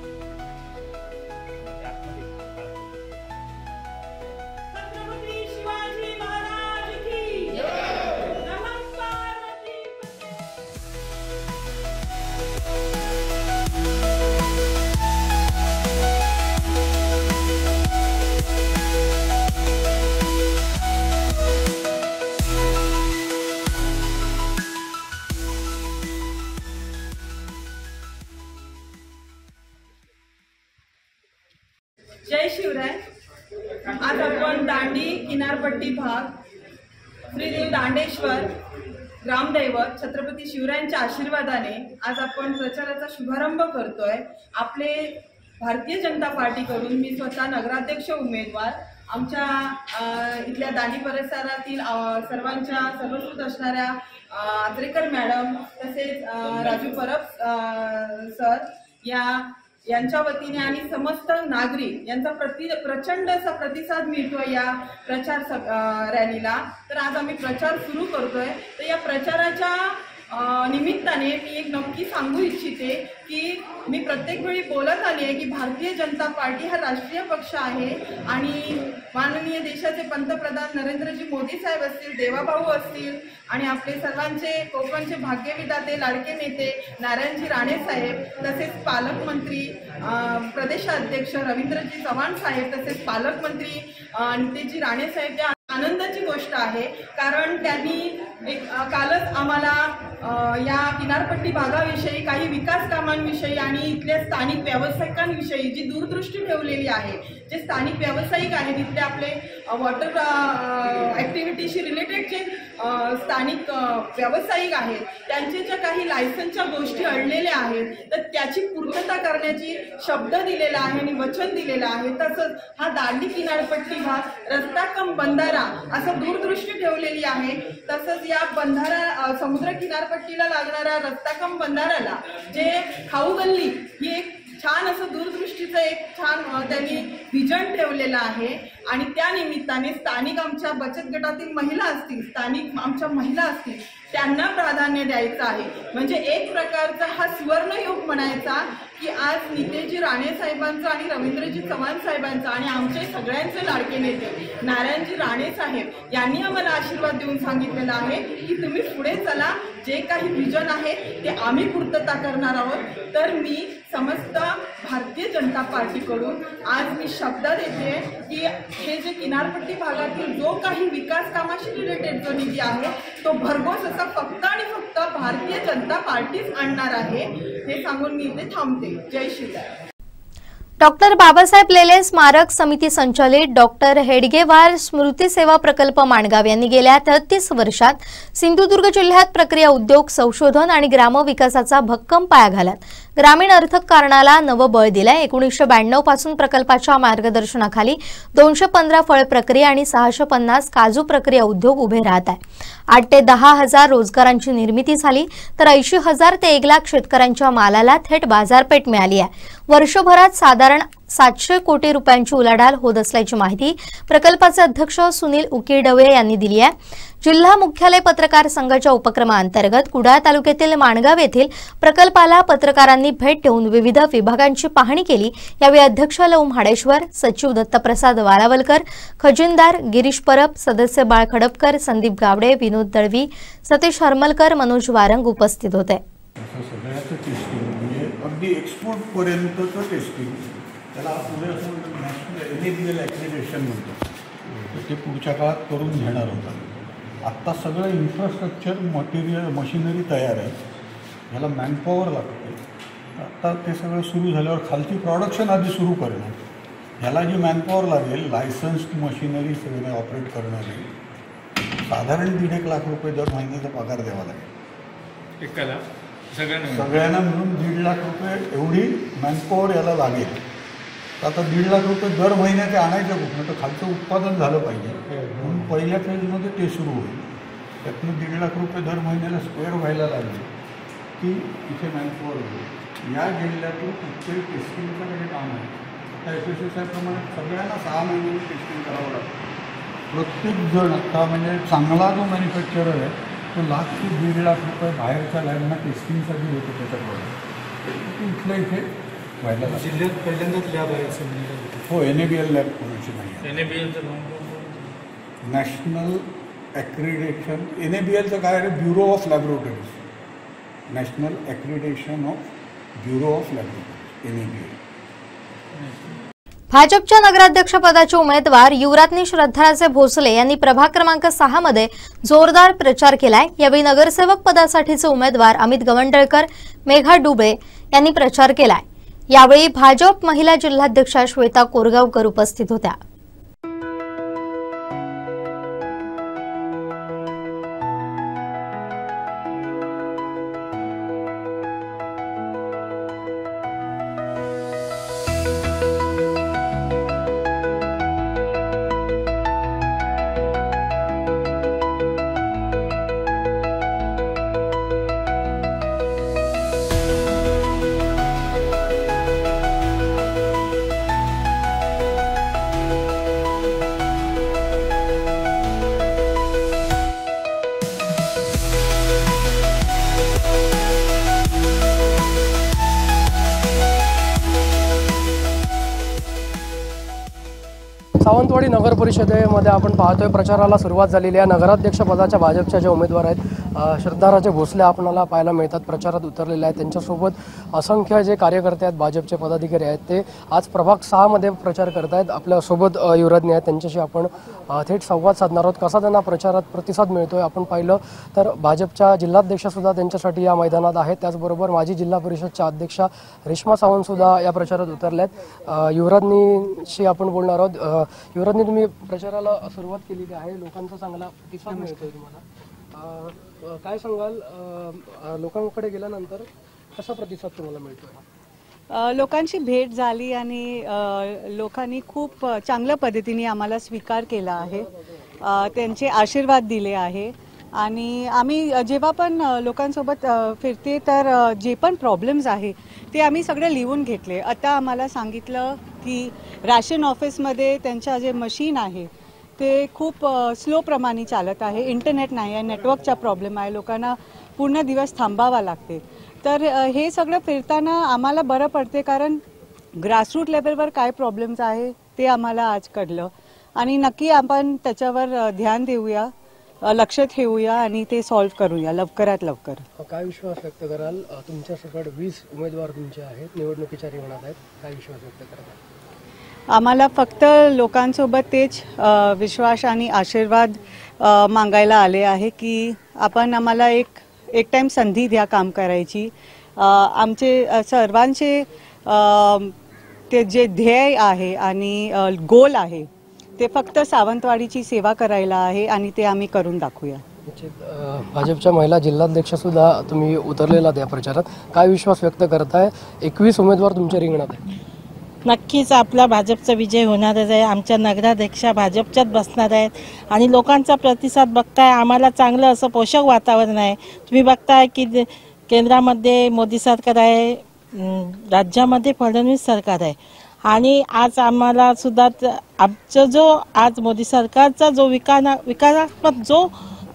जय शिवराय। आज आपण दांडी किनारपट्टी भाग श्री दांडेश्वर ग्रामदैवत छत्रपती शिवरायांच्या आशीर्वादाने आज आपण प्रचाराचा शुभारंभ करतोय। आपले भारतीय जनता पार्टीकडून मी स्वतः नगराध्यक्ष उमेदवार आमच्या इथल्या दांडी परिसरातील सर्वांच्या सर्वस्कृत असणाऱ्या आद्रेकर मॅडम तसेच राजू परब सर यांच्या वतीने आणि समस्त नागरिक यांचा प्रचंड असा प्रतिसाद मिळतोय या प्रचार रॅलीला। तर आज आम्ही प्रचार सुरू करतोय। तर या प्रचाराच्या निमित्ताने मी एक नक्की सांगू इच्छिते की मी प्रत्येक वेळी बोलत आली आहे की भारतीय जनता पार्टी हा राष्ट्रीय पक्ष आहे आणि माननीय देशाचे पंतप्रधान नरेंद्रजी मोदी साहेब असतील, देवाभाऊ असतील आणि आपले सर्वांचे कोकणचे भाग्यविधाते लाडके नेते नारायणजी राणे साहेब तसेच पालकमंत्री प्रदेशाध्यक्ष रवींद्रजी चव्हाण साहेब तसेच पालकमंत्री नितेशजी राणे साहेब या आनंदाची गोष्ट आहे। कारण त्यांनी कालच आम्हाला या किनारपट्टी भागाविषयी काही विकास कामांविषयी आणि इथल्या स्थानिक व्यावसायिकांविषयी जी दूरदृष्टी ठेवलेली आहे, जे स्थानिक व्यावसायिक आहेत इथले आपले वॉटर ॲक्टिव्हिटीशी रिलेटेड जे स्थानिक व्यावसायिक आहेत त्यांचे ज्या काही लायसन्सच्या गोष्टी अडलेल्या आहेत तर त्याची पूर्तता करण्याची शब्द दिलेला आहे आणि वचन दिलेलं आहे। तसंच हा दांडी किनारपट्टी भाग रस्ता कम बंधारा असं दूरदृष्टी ठेवलेली आहे। तसंच या बंधारा समुद्र किनारपट्टीला लागणाऱ्या रस्ता कम बंधाऱ्याला जे खाऊ गल्ली ही एक छान असं दूरदृष्टीचं एक छान त्यांनी विजन ठेवलेलं आहे आणि त्या निमित्ताने स्थानिक आमच्या बचत गटातील महिला असतील, स्थानिक आमच्या महिला असतील त्यांना प्राधान्य द्यायचं आहे। म्हणजे एक प्रकारचा हा सुवर्णयोग म्हणायचा की आज नितेशजी राणे साहेबांचं आणि रवींद्रजी चव्हाण साहेबांचं आणि आमचे सगळ्यांचे लाडके नेते नारायणजी राणे साहेब यांनी आम्हाला आशीर्वाद देऊन सांगितलेलं आहे की तुम्ही पुढे चला, जे काही विजन आहे ते आम्ही पूर्तता करणार आहोत। तर मी समस्त भारतीय जनता पार्टीकडून आज मी शब्द देते की हे जे किनारपट्टी भागातील जो काही विकास कामाशी रिलेटेड जो निधी आहे तो भरघोस असा फक्त आणि फक्त भारतीय जनता पार्टीच आणणार आहे हे सांगून मी इथे थांबते। जय शिवराय। डॉक्टर बाबासाहेब लेले स्मारक समिती संचालित डॉक्टर हेडगेवार स्मृती सेवा प्रकल्प माणगाव यांनी गेल्या 33 वर्षात सिंधुदुर्ग जिल्ह्यात प्रक्रिया उद्योग, संशोधन आणि ग्रामविकासाचा भक्कम पाया घालत ग्रामीण अर्थकारणाला नवं बळ दिलंय। 1992 पासून प्रकल्पाच्या मार्गदर्शनाखाली 215 फळ प्रक्रिया आणि 650 काजू प्रक्रिया उद्योग उभे राहत आहे। 8 ते 10 हजार रोजगारांची निर्मिती झाली तर 80,000 ते 1 लाख शेतकऱ्यांच्या मालाला थेट बाजारपेठ मिळाली आहे। वर्षभरात साधारण 700 कोटी रुपयांची उलाढाल होत असल्याची माहिती प्रकल्पाचे अध्यक्ष सुनील उकिरडवे यांनी दिली आहे। जिल्हा मुख्यालय पत्रकार संघाच्या उपक्रमांतर्गत कुडाळ तालुक्यातील माणगाव येथील प्रकल्पाला पत्रकारांनी भेट देऊन विविध विभागांची पाहणी केली। यावेळी अध्यक्ष लव म्हाडेश्वर, सचिव दत्तप्रसाद वालावलकर, खजिनदार गिरीश परब, सदस्य बाळ खडपकर, संदीप गावडे, विनोद दळवी, सतीश हरमलकर, मनोज वारंग उपस्थित होते। अगदी एक्सपोर्टपर्यंतचं टेस्टिंग त्याला पुढे असं नॅशनल NABL ॲक्रिडेशन म्हणतो, तर ते पुढच्या काळात करून घेणार होता। आत्ता सगळं इन्फ्रास्ट्रक्चर मटेरियल मशिनरी तयार आहे, ह्याला मॅनपॉवर लागते। आत्ता ते सगळं सुरू झाल्यावर खालची प्रोडक्शन आधी सुरू करणार, ह्याला जी मॅनपॉवर लागेल लायसन्स्ड मशिनरी सगळं ऑपरेट करणारी साधारण 1.5 लाख रुपये दर महिन्याचा पगार द्यावा लागेल एकाला। सगळ्यांना मिळून 1.5 लाख रुपये एवढी मॅनपॉवर याला लागेल। आता 1.5 लाख रुपये दर महिन्याचे आणायचं कुठनं, तर खालचं उत्पादन झालं पाहिजे म्हणून पहिल्या फेजमध्ये ते सुरू होईल। त्यातनं 1.5 लाख रुपये दर महिन्याला स्क्वेअर व्हायला लागले की इथे मॅनपॉवर होईल। या जिल्ह्यातलं कुठेही टेस्टिंगचं काही काम आहे, आता FSSAI प्रमाणे सगळ्यांना 6 महिन्यांनी टेस्टिंग करावं लागतं। प्रत्येक जण आता म्हणजे चांगला जो मॅन्युफॅक्चरर आहे तो 1 लाख ते 1.5 लाख रुपये बाहेरच्या लॅबना टेस्टिंगसाठी होतो त्याच्याकडे, इथल्या इथे व्हायला जिल्ह्यात पहिल्यांदाच लॅब आहे असं म्हणजे हो। NABL लॅब कोणाची नाही, नॅशनल ॲक्रिडेशन। NABLचं काय आहे, bureau of laboratories, national accreditation of bureau of laboratories NABL। भाजपच्या नगराध्यक्षपदाचे उमेदवार युवराज्ञी श्रद्धाराजे भोसले यांनी प्रभाग क्रमांक 6 मध्ये जोरदार प्रचार केलाय। यावेळी नगरसेवक पदासाठीचे उमेदवार अमित गवंडळकर, मेघा डुबळे यांनी प्रचार केलाय। यावेळी भाजप महिला जिल्हाध्यक्षा श्वेता कोरगावकर उपस्थित होत्या. सावंतवाडी नगर परिषदेमध्ये आपण पाहतोय प्रचाराला सुरुवात झालेली आहे. नगराध्यक्ष पदाच्या भाजपच्या जे उमेदवार आहेत श्रद्धाराजे भोसले आपल्याला पाहायला मिळतात, प्रचारात उतरलेले आहेत. त्यांच्यासोबत असंख्य जे कार्यकर्ते आहेत, भाजपचे पदाधिकारी आहेत, ते आज प्रभाग 6 मध्ये प्रचार करत आहेत. आपल्यासोबत युवराजनी आहेत, त्यांच्याशी आपण थेट संवाद साधणार आहोत. कसा त्यांना प्रचारात प्रतिसाद मिळतोय आपण पाहिलं तर भाजपच्या जिल्हाध्यक्ष सुद्धा त्यांच्यासाठी या मैदानात आहेत. त्याचबरोबर माजी जिल्हा परिषदच्या अध्यक्षा रेश्मा सावंत सुद्धा या प्रचारात उतरल्या आहेत. युवराजनीशी आपण बोलणार आहोत. युवराजनी, तुम्ही प्रचाराला सुरुवात केलेली आहे, लोकांचा चांगला प्रतिसाद मिळतोय तुम्हाला, काय सांगाल? लोकांकडे गेल्यानंतर कसा प्रतिसाद तुम्हाला मिळतोय? लोकांची भेट झाली आणि लोकांनी खूप चांगल्या पद्धतीने आम्हाला स्वीकार केला आहे, त्यांचे आशीर्वाद दिले आहे. आणि आम्ही जेव्हा पण लोकांसोबत फिरते तर जे पण प्रॉब्लेम्स आहे ते आम्ही सगळे लिहून घेतले. आता आम्हाला सांगितलं की राशन ऑफिसमध्ये त्यांच्या जे मशीन आहे ते खूप स्लो प्रमाणे चालत आहे, इंटरनेट नाही आहे, नेटवर्कचा प्रॉब्लेम आहे, लोकांना पूर्ण दिवस थांबावा लागते. तर हे सगळं फिरताना आम्हाला बरं पडते, कारण ग्रासरूट लेवलवर काय प्रॉब्लेम्स आहे ते आम्हाला आज कळलं आणि नक्की आपण त्याच्यावर ध्यान देऊया, लक्ष ठेवूया आणि ते सॉल्व्ह करूया लवकरात लवकर. काय विश्वास व्यक्त कराल? तुमच्यासोबत 20 उमेदवार तुमचे आहेत, निवडणुकीच्या रिंगणात आहेत, काय विश्वास व्यक्त कराल? आम्हाला फक्त लोकांसोबत तेच विश्वास आणि आशीर्वाद मागायला आले आहे की आम्हाला एक टाइम संधी द्या काम करायची. आमचे सर्वांचे ते जे ध्येय आहे आणि गोल आहे ते फक्त सावंतवाडीची सेवा करायला आहे आणि ते आम्ही करून दाखवूया. भाजपच्या महिला जिल्हाध्यक्ष सुद्धा तुम्ही उतरलेला त्या प्रचारात, काय विश्वास व्यक्त करताय? 21 उमेदवार तुमच्या रिंगणात आहेत. नक्कीच आपला भाजपचा विजय होणारच आहे. आमच्या नगराध्यक्षा भाजपच्याच बसणार आहेत आणि लोकांचा प्रतिसाद बघताय. आम्हाला चांगलं असं पोषक वातावरण आहे. तुम्ही बघताय की केंद्रामध्ये मोदी सरकार आहे, राज्यामध्ये फडणवीस सरकार आहे आणि आज आम्हाला सुद्धा आमचं जो आज मोदी सरकारचा जो विकासात्मक जो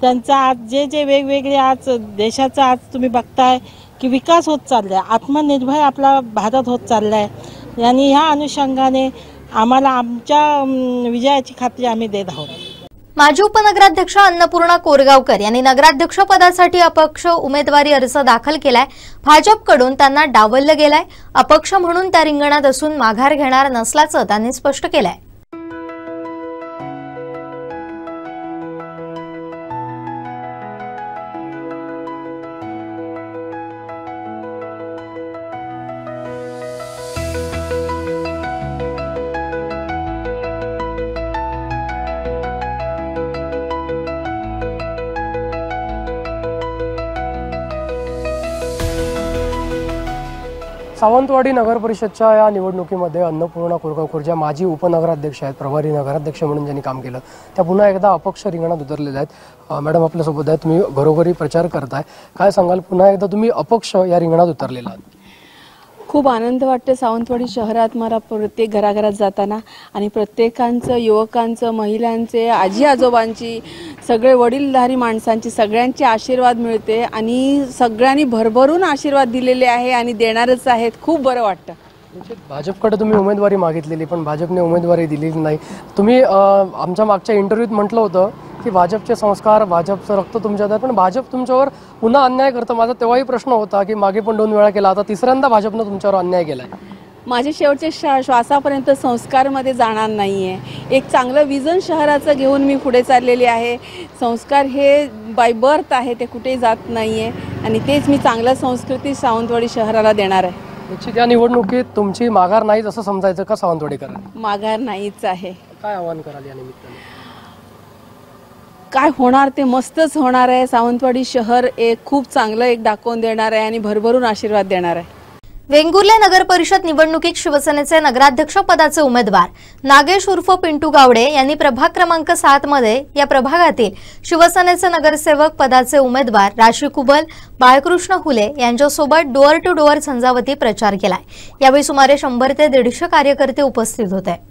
त्यांचा आज जे वेगवेगळे आज देशाचा आज तुम्ही बघताय की विकास होत चाललाय, आत्मनिर्भर आपला भारत होत चाललाय आणि ह्या अनुषंगाने आम्हाला आमच्या विजयाची खात्री आम्ही देत आहोत. माजी उपनगराध्यक्ष अन्नपूर्णा कोरगावकर यांनी नगराध्यक्ष पदासाठी अपक्ष उमेदवारी अर्ज दाखल केलाय. भाजपकडून त्यांना डावललं गेलंय. अपक्ष म्हणून त्या रिंगणात असून माघार घेणार नसल्याचं त्यांनी स्पष्ट केलंय. सावंतवाडी नगर परिषदच्या या निवडणुकीमध्ये अन्नपूर्णा कोरगावकर ज्या माजी उपनगराध्यक्ष आहेत, प्रभारी नगराध्यक्ष म्हणून ज्यांनी काम केलं, त्या पुन्हा एकदा अपक्ष रिंगणात उतरलेल्या आहेत. मॅडम आपल्यासोबत आहे, तुम्ही घरोघरी प्रचार करताय, काय सांगाल? पुन्हा एकदा तुम्ही अपक्ष या रिंगणात उतरलेला आहात. खूप आनंद वाटते सावंतवाडी शहरात मला प्रत्येक घराघरात जाताना आणि प्रत्येकांचं, युवकांचं, महिलांचे, आजी आजोबांची, सगळे वडीलधारी माणसांची सगळ्यांचे आशीर्वाद मिळते आणि सगळ्यांनी भरभरून आशीर्वाद दिलेले आहे आणि देणारच आहेत. खूप बरं वाटतं. भाजपकडे तुम्ही उमेदवारी मागितलेली पण भाजपने उमेदवारी दिलेली नाही. तुम्ही आमच्या मागच्या इंटरव्ह्यूत म्हटलं होतं की भाजपचे संस्कार, भाजपचं रक्त तुमच्यात आहे, पण भाजप तुमच्यावर पुन्हा अन्याय करतं. माझा तेव्हाही प्रश्न होता की मागे पण 2 वेळा केला, आता तिसऱ्यांदा भाजपनं तुमच्यावर अन्याय केलाय. माझे शेवटचे श्वासापर्यंत संस्कारमध्ये जाणार नाही आहे. एक चांगलं विजन शहराचं घेऊन मी पुढे चाललेली आहे. संस्कार हे बाय बर्थ आहे, ते कुठेही जात नाही आहे आणि तेच मी चांगलं संस्कृती सावंतवाडी शहराला देणार आहे. निश्चित या निवडणुकीत तुमची माघार नाहीच असं समजायचं का सावंतवाडीकर? माघार नाहीच आहे. काय आव्हान कराल या निमित्ताने? काय होणार ते मस्तच होणार आहे. सावंतवाडी शहर एक खूप चांगलं एक दाखवून देणार आहे आणि भरभरून आशीर्वाद देणार आहे. वेंगुर्ले नगर परिषद निवडणुकीत शिवसेनेचे नगराध्यक्ष पदाचे उमेदवार नागेश उर्फ पिंटू गावडे यांनी प्रभाग क्रमांक 7 मध्ये या प्रभागातील शिवसेनेचे नगरसेवक पदाचे उमेदवार राशी कुबल, बाळकृष्ण हुले यांच्यासोबत डोअर टू डोअर झंझावती प्रचार केलाय. यावेळी सुमारे 100 ते 150 कार्यकर्ते उपस्थित होते.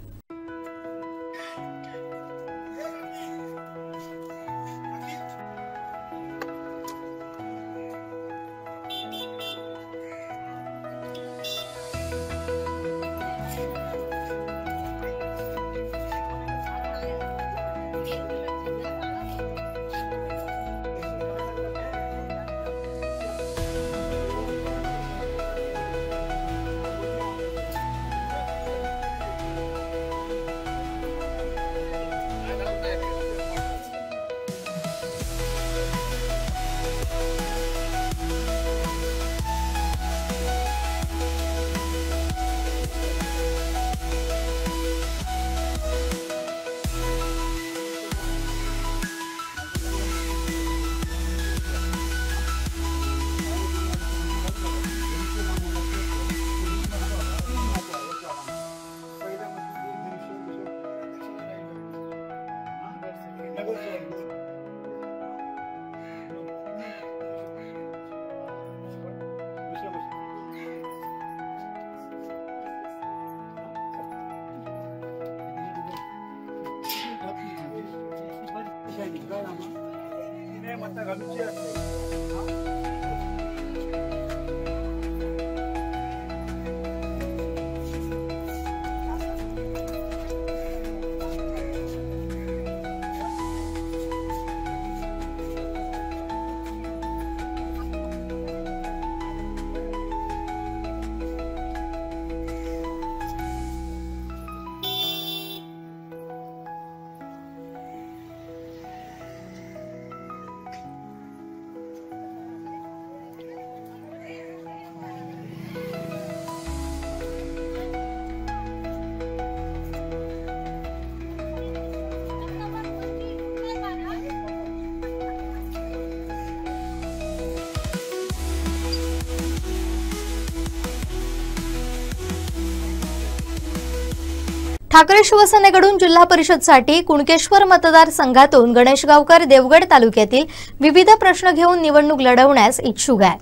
ठाकरे शिवसेनेकडून जिल्हा परिषदसाठी कुणकेश्वर मतदारसंघातून गणेश गावकर देवगड तालुक्यातील विविध प्रश्न घेऊन निवडणूक लढवण्यास इच्छुक आहे.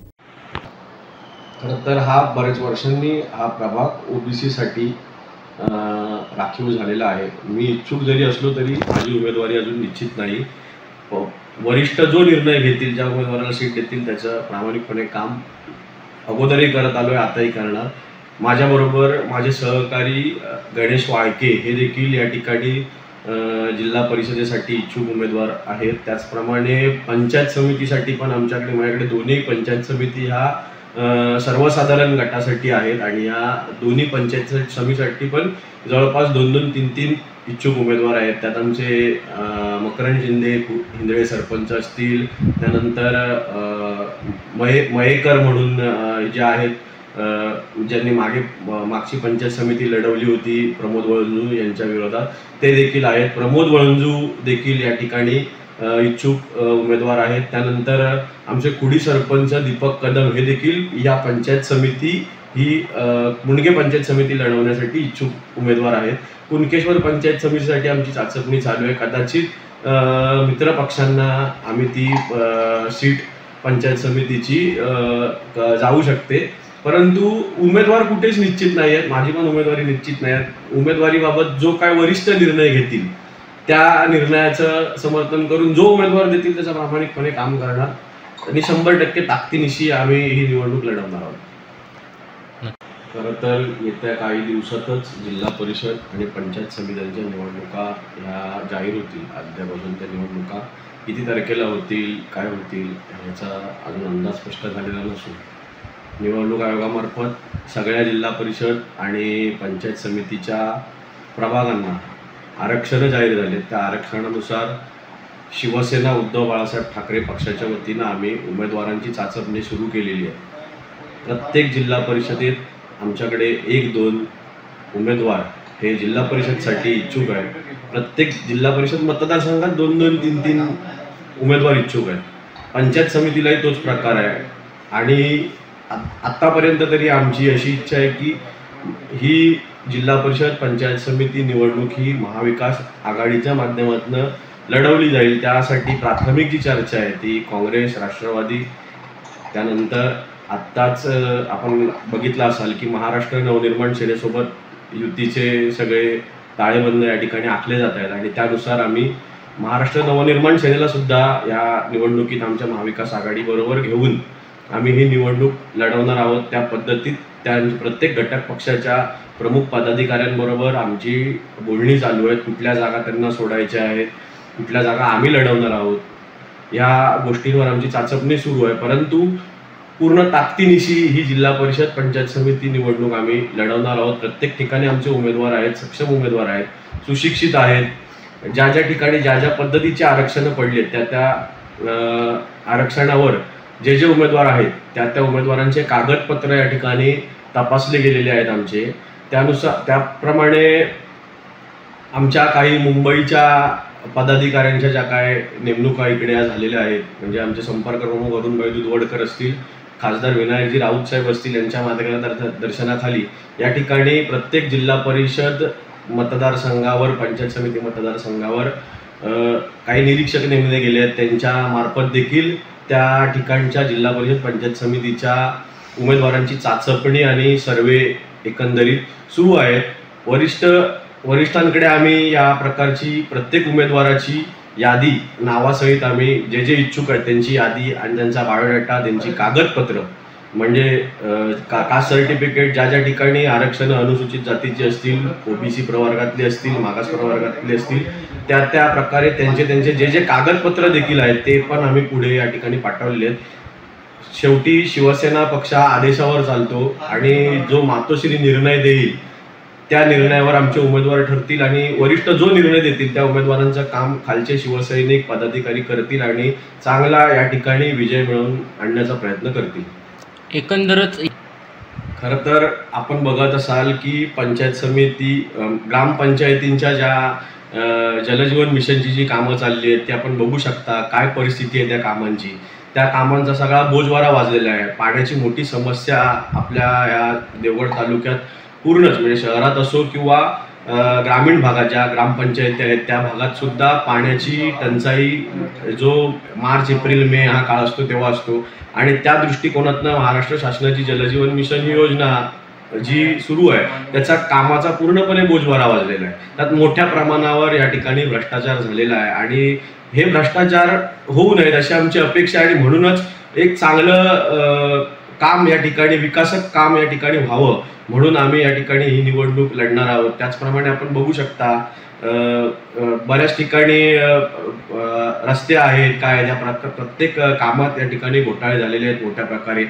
तर हा बरेच वर्षांनी हा प्रभाग ओबीसी साठी राखीव झालेला आहे. मी इच्छुक जरी असलो तरी माझी उमेदवारी अजून निश्चित नाही. वरिष्ठ जो निर्णय घेतील, ज्या उमेदवाराला सीट देतील त्याचं प्रामाणिकपणे काम अगोदरही करत आलोय, आताही करणार. माझ्याबरोबर माझे सहकारी गणेश वाळके हे देखील या ठिकाणी जिल्हा परिषदेसाठी इच्छुक उमेदवार आहेत. त्याचप्रमाणे पंचायत समितीसाठी पण माझ्याकडे दोन्ही पंचायत समिती ह्या सर्वसाधारण गटासाठी आहेत आणि या दोन्ही पंचायत समितीसाठी पण जवळपास 2-2, 3-3 इच्छुक उमेदवार आहेत. त्यात आमचे मकरंद शिंदे हिंदळे सरपंच असतील, त्यानंतर मयेकर म्हणून जे आहेत ज्यांनी मागची पंचायत समिती लढवली होती प्रमोद वळंजू यांच्या विरोधात, ते देखील आहेत. प्रमोद वळंजू देखील या ठिकाणी इच्छुक उमेदवार आहेत. त्यानंतर आमचे कुडी सरपंच दीपक कदम हे देखील या पंचायत समिती ही मुंडगे पंचायत समिती लढवण्यासाठी इच्छुक उमेदवार आहेत. कुणकेश्वर पंचायत समितीसाठी आमची चाचपणी चालू आहे. कदाचित मित्रपक्षांना आम्ही ती सीट पंचायत समितीची जाऊ शकते, परंतु उमेदवार कुठेच निश्चित नाही आहेत. माझी पण उमेदवारी निश्चित नाही आहे. उमेदवारीबाबत जो काय वरिष्ठ निर्णय घेतील त्या निर्णयाचं समर्थन करून जो उमेदवार देतील त्याचं प्रामाणिकपणे काम करणार आणि 100% ताकदीनिशी आम्ही ही निवडणूक लढवणार आहोत. खरं तर येत्या काही दिवसातच जिल्हा परिषद आणि पंचायत समित्यांच्या निवडणुका ह्या जाहीर होतील. आद्यापासून त्या निवडणुका किती तारखेला होतील, काय होतील ह्याचा अजून अंदाज स्पष्ट झालेला नसून निवडणूक आयोगामार्फत सगळ्या जिल्हा परिषद आणि पंचायत समितीच्या प्रभागांना आरक्षण जाहीर झाले. त्या आरक्षणानुसार शिवसेना उद्धव बाळासाहेब ठाकरे पक्षाच्या वतीनं आम्ही उमेदवारांची चाचपणी सुरू केलेली आहे. प्रत्येक जिल्हा परिषदेत आमच्याकडे 1-2 उमेदवार हे जिल्हा परिषदसाठी इच्छुक आहे. प्रत्येक जिल्हा परिषद मतदारसंघात 2-2, 3-3 उमेदवार इच्छुक आहेत. पंचायत समितीलाही तोच प्रकार आहे आणि आत्तापर्यंत तरी आमची अशी इच्छा आहे की ही जिल्हा परिषद पंचायत समिती निवडणूक ही महाविकास आघाडीच्या माध्यमातून लढवली जाईल. त्यासाठी प्राथमिक जी चर्चा आहे ती काँग्रेस, राष्ट्रवादी, त्यानंतर आत्ताच आपण बघितलं असाल की महाराष्ट्र नवनिर्माण सेनेसोबत युतीचे सगळे ताळेबंद या ठिकाणी आखले जात आहेत आणि त्यानुसार आम्ही महाराष्ट्र नवनिर्माण सेनेला सुद्धा या निवडणुकीत आमच्या महाविकास आघाडीबरोबर घेऊन आम्ही ही निवडणूक लढवणार आहोत. त्या पद्धतीत त्या प्रत्येक घटक पक्षाच्या प्रमुख पदाधिकाऱ्यांबरोबर आमची बोलणी चालू आहेत. कुठल्या जागा त्यांना सोडायच्या आहेत, कुठल्या जागा आम्ही लढवणार आहोत, या गोष्टींवर आमची चाचपणी सुरू आहे. परंतु पूर्ण ताकदीनिशी ही जिल्हा परिषद पंचायत समिती निवडणूक आम्ही लढवणार आहोत. प्रत्येक ठिकाणी आमचे उमेदवार आहेत, सक्षम उमेदवार आहेत, सुशिक्षित आहेत. ज्या ज्या ठिकाणी ज्या ज्या पद्धतीचे आरक्षणं पडले त्या आरक्षणावर जे जे उमेदवार आहेत त्या उमेदवारांचे कागदपत्र या ठिकाणी तपासले गेलेले आहेत आमचे. त्याप्रमाणे आमच्या काही मुंबईच्या पदाधिकाऱ्यांच्या ज्या काय नेमणुका इकडे झालेल्या आहेत, म्हणजे आमचे संपर्क प्रमुख अरुणभाई दुधवडकर असतील, खासदार विनायकजी राऊत साहेब असतील, यांच्या मार्गदर्शनाखाली या ठिकाणी प्रत्येक जिल्हा परिषद मतदारसंघावर, पंचायत समिती मतदारसंघावर काही निरीक्षक नेमले गेले आहेत. त्यांच्या मार्फत देखील त्या ठिकाणच्या जिल्हा परिषद पंचायत समितीच्या उमेदवारांची चाचपणी आणि सर्वे एकंदरीत सुरू आहे. वरिष्ठांकडे आम्ही या प्रकारची प्रत्येक उमेदवाराची यादी नावासहित आम्ही जे जे इच्छुक आहेत त्यांची यादी आणि त्यांचा बायोडाटा, त्यांची कागदपत्र म्हणजे कास्ट सर्टिफिकेट, ज्या ज्या ठिकाणी आरक्षणं अनुसूचित जातीची असतील, ओबीसी प्रवर्गातली असतील, मागास प्रवर्गातली असतील, त्या प्रकारे त्यांचे जे जे कागदपत्र देखील आहेत ते पण आम्ही पुढे या ठिकाणी पाठवलेले आहेत. शेवटी शिवसेना पक्ष आदेशावर चालतो आणि जो मातोश्री निर्णय देईल त्या निर्णयावर आमचे उमेदवार ठरतील आणि वरिष्ठ जो निर्णय देतील त्या उमेदवारांचं काम खालचे शिवसैनिक पदाधिकारी करतील आणि चांगला या ठिकाणी विजय मिळवून आणण्याचा प्रयत्न करतील. एकंदरच खरं तर आपण बघत असाल की पंचायत समिती, ग्रामपंचायतींच्या ज्या जलजीवन मिशनची जी कामं चालली आहेत ती आपण बघू शकता. काय परिस्थिती आहे त्या कामांची, त्या कामांचा सगळा बोजवारा वाजलेला आहे. पाण्याची मोठी समस्या आपल्या या देवगड तालुक्यात पूर्णच, म्हणजे शहरात असो किंवा ग्रामीण भागात ज्या ग्रामपंचायती आहेत त्या भागात सुद्धा पाण्याची टंचाई जो मार्च, एप्रिल, मे हा काळ असतो तेव्हा असतो आणि त्या दृष्टिकोनातनं महाराष्ट्र शासनाची जलजीवन मिशन ही योजना जी सुरू आहे त्याचा कामाचा पूर्णपणे बोजवारा वाजलेला आहे. त्यात मोठ्या प्रमाणावर या ठिकाणी भ्रष्टाचार झालेला आहे आणि हे भ्रष्टाचार होऊ नयेत अशी आमची अपेक्षा आहे आणि म्हणूनच एक चांगलं काम या ठिकाणी, विकासक काम या ठिकाणी व्हावं म्हणून आम्ही या ठिकाणी ही निवडणूक लढणार आहोत. त्याचप्रमाणे आपण बघू शकता बऱ्याच ठिकाणी रस्ते आहेत, काय त्या प्रत्येक कामात या ठिकाणी घोटाळे झालेले आहेत मोठ्या प्रकारे.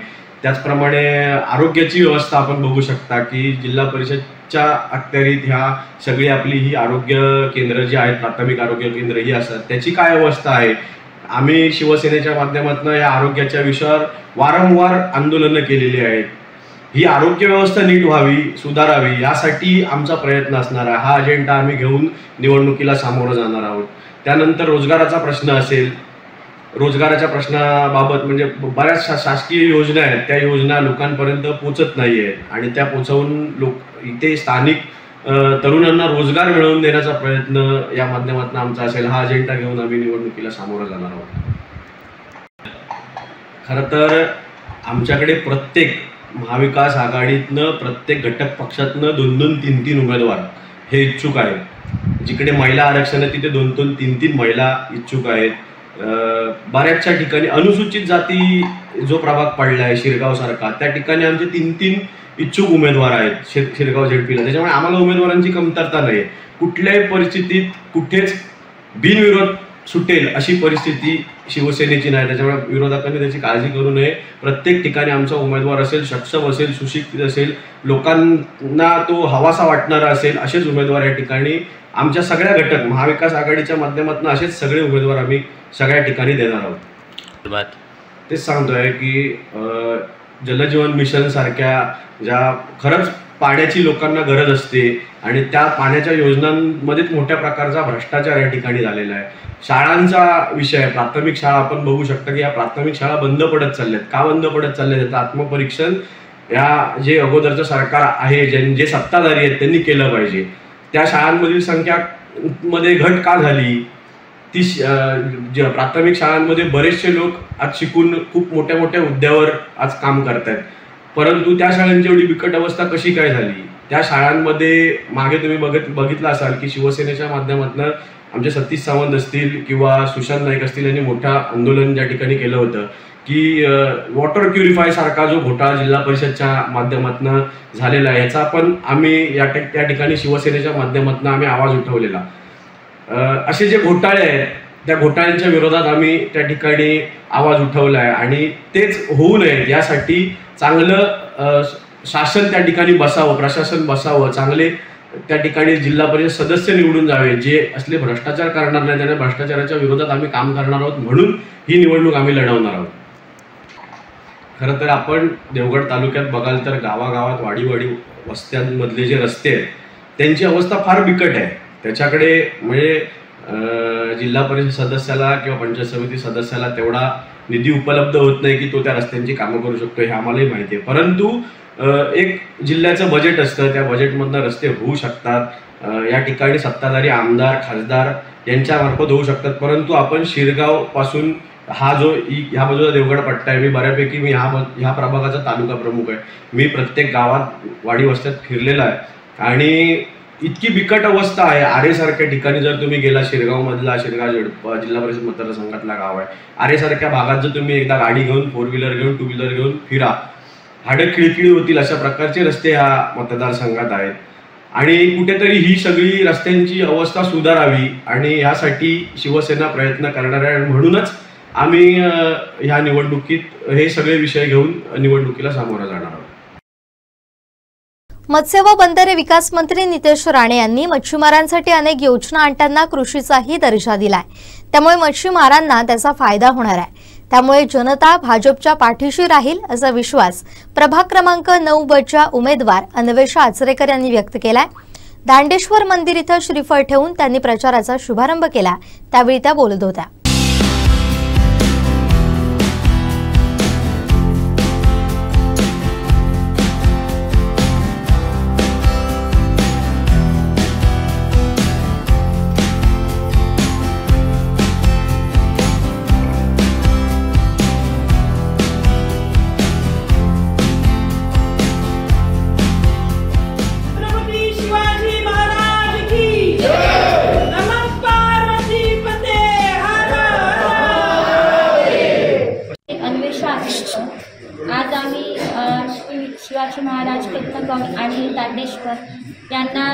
त्याचप्रमाणे आरोग्याची व्यवस्था आपण बघू शकता की जिल्हा परिषदच्या अखत्यारीत ह्या सगळी आपली ही आरोग्य केंद्र जी आहेत, प्राथमिक आरोग्य केंद्र ही असतात, त्याची काय अवस्था आहे. आम्ही शिवसेनेच्या माध्यमातून या आरोग्याच्या विषयावर वारंवार आंदोलनं केलेली आहेत. ही आरोग्य व्यवस्था नीट व्हावी, सुधारावी यासाठी आमचा प्रयत्न असणार आहे. हा अजेंडा आम्ही घेऊन निवडणुकीला सामोरं जाणार आहोत. त्यानंतर रोजगाराचा प्रश्न असेल, रोजगाराच्या प्रश्नाबाबत म्हणजे बऱ्याच शासकीय योजना आहेत त्या योजना लोकांपर्यंत पोचत नाही आहेत आणि त्या पोचवून इथे स्थानिक तरुणांना रोजगार मिळवून देण्याचा प्रयत्न या माध्यमातून आमचा असेल. हा अजेंडा घेऊन आम्ही निवडणुकीला सामोरं जाणार आहोत. खरं तर आमच्याकडे प्रत्येक महाविकास आघाडीतनं प्रत्येक घटक पक्षातनं 2-2, 3-3 उमेदवार हे इच्छुक आहेत. जिकडे महिला आरक्षण आहे तिथे 2-2, 3-3 महिला इच्छुक आहेत. बऱ्याचशा ठिकाणी अनुसूचित जाती जो प्रभाग पडला आहे शिरगाव सारखा, त्या ठिकाणी आमचे 3-3 इच्छुक उमेदवार आहेत शिरगाव झेडपीला. त्याच्यामुळे आम्हाला उमेदवारांची कमतरता नाही. कुठल्याही परिस्थितीत कुठेच बिनविरोध सुटेल अशी परिस्थिती शिवसेनेची नाही. त्याच्यामुळे विरोधकांनी त्याची काळजी करू नये. प्रत्येक ठिकाणी आमचा उमेदवार असेल, सक्षम असेल, सुशिक्षित असेल, लोकांना तो हवासा वाटणारा असेल, असेच उमेदवार या ठिकाणी आमच्या सगळ्या घटक महाविकास आघाडीच्या माध्यमातून असेच सगळे उमेदवार आम्ही सगळ्या ठिकाणी देणार आहोत. तेच सांगतोय की जलजीवन मिशन सारख्या ज्या खरंच पाण्याची लोकांना गरज असते आणि त्या पाण्याच्या योजनांमध्येच मोठ्या प्रकारचा भ्रष्टाचार या ठिकाणी झालेला आहे. शाळांचा विषय, प्राथमिक शाळा आपण बघू शकता की या प्राथमिक शाळा बंद पडत चालल्यात. का बंद पडत चालल्यात? याचं आत्मपरीक्षण या जे अगोदरचं सरकार आहे, जे सत्ताधारी आहेत त्यांनी केलं पाहिजे. त्या शाळांमधील संख्या मध्ये घट का झाली? ती प्राथमिक शाळांमध्ये बरेचसे लोक आज शिकून खूप मोठ्या मोठ्या हुद्द्यावर आज काम करतायत, परंतु त्या शाळांची एवढी बिकट अवस्था कशी काय झाली? त्या शाळांमध्ये मागे तुम्ही बघितलं असाल की शिवसेनेच्या माध्यमातून आमचे सतीश सावंत असतील किंवा सुशांत नाईक असतील यांनी मोठं आंदोलन त्या ठिकाणी केलं होतं की वॉटर प्युरिफाय सारखा जो घोटाळा जिल्हा परिषदच्या माध्यमातून झालेला आहे याचा पण आम्ही त्या ठिकाणी शिवसेनेच्या माध्यमातून आम्ही आवाज उठवलेला. असे जे घोटाळे आहेत त्या घोटाळ्यांच्या विरोधात आम्ही त्या ठिकाणी आवाज उठवला आहे आणि तेच होऊ नये यासाठी चांगलं शासन त्या ठिकाणी बसावं, प्रशासन बसावं, चांगले त्या ठिकाणी जिल्हा परिषद सदस्य निवडून जावे, जे असले भ्रष्टाचार करणार नाही त्यांना भ्रष्टाचाराच्या विरोधात आम्ही काम करणार आहोत. म्हणून ही निवडणूक आम्ही लढवणार आहोत. खरं तर आपण देवगड तालुक्यात बघाल तर गावागावात वाडी वस्त्यांमधले जे रस्ते आहेत त्यांची अवस्था फार बिकट आहे. त्याच्याकडे म्हणजे जिल्हा परिषद सदस्याला किंवा पंचायत समिती सदस्याला तेवढा निधी उपलब्ध होत नाही की तो त्या रस्त्यांची कामं करू शकतो, हे आम्हालाही माहिती आहे. परंतु एक जिल्ह्याचं बजेट असतं, त्या बजेटमधनं रस्ते होऊ शकतात. या ठिकाणी सत्ताधारी आमदार खासदार यांच्यामार्फत होऊ शकतात. परंतु आपण शिरगाव पासून हा जो ह्या बाजूला देवगड पट्टा आहे, मी बऱ्यापैकी मी ह्या प्रभागाचा तालुका प्रमुख आहे. मी प्रत्येक गावात वाडी वस्त्यात फिरलेला आहे आणि इतकी बिकट अवस्था आहे. आरेसारख्या ठिकाणी जर तुम्ही गेला, शिरगाव जिल्हा परिषद मतदारसंघातला गाव आहे, आरेसारख्या भागात जर तुम्ही एकदा गाडी घेऊन, 4 व्हीलर घेऊन, 2 व्हीलर घेऊन फिरा, हाडं खिळखिळी होतील अशा प्रकारचे रस्ते ह्या मतदारसंघात आहेत. आणि कुठेतरी ही सगळी रस्त्यांची अवस्था सुधारावी आणि यासाठी शिवसेना प्रयत्न करणार आहे. म्हणूनच आम्ही ह्या निवडणुकीत हे सगळे विषय घेऊन निवडणुकीला सामोरं जाणार आहोत. मत्स्य व बंदरे विकास मंत्री नितेश राणे यांनी मच्छीमारांसाठी अनेक योजना आणताना कृषीचाही दर्जा दिलाय. त्यामुळे मच्छीमारांना त्याचा फायदा होणार आहे. त्यामुळे जनता भाजपच्या पाठीशी राहील असा विश्वास प्रभाग क्रमांक 9 च्या उमेदवार अन्वेषा आचरेकर यांनी व्यक्त केलाय. दांडेश्वर मंदिर इथं श्रीफळ ठेवून त्यांनी प्रचाराचा शुभारंभ केला. त्यावेळी त्या बोलत होत्या. आज आम्ही शिवाजी महाराज कीर्तनगाव आणि दांडेश्वर यांना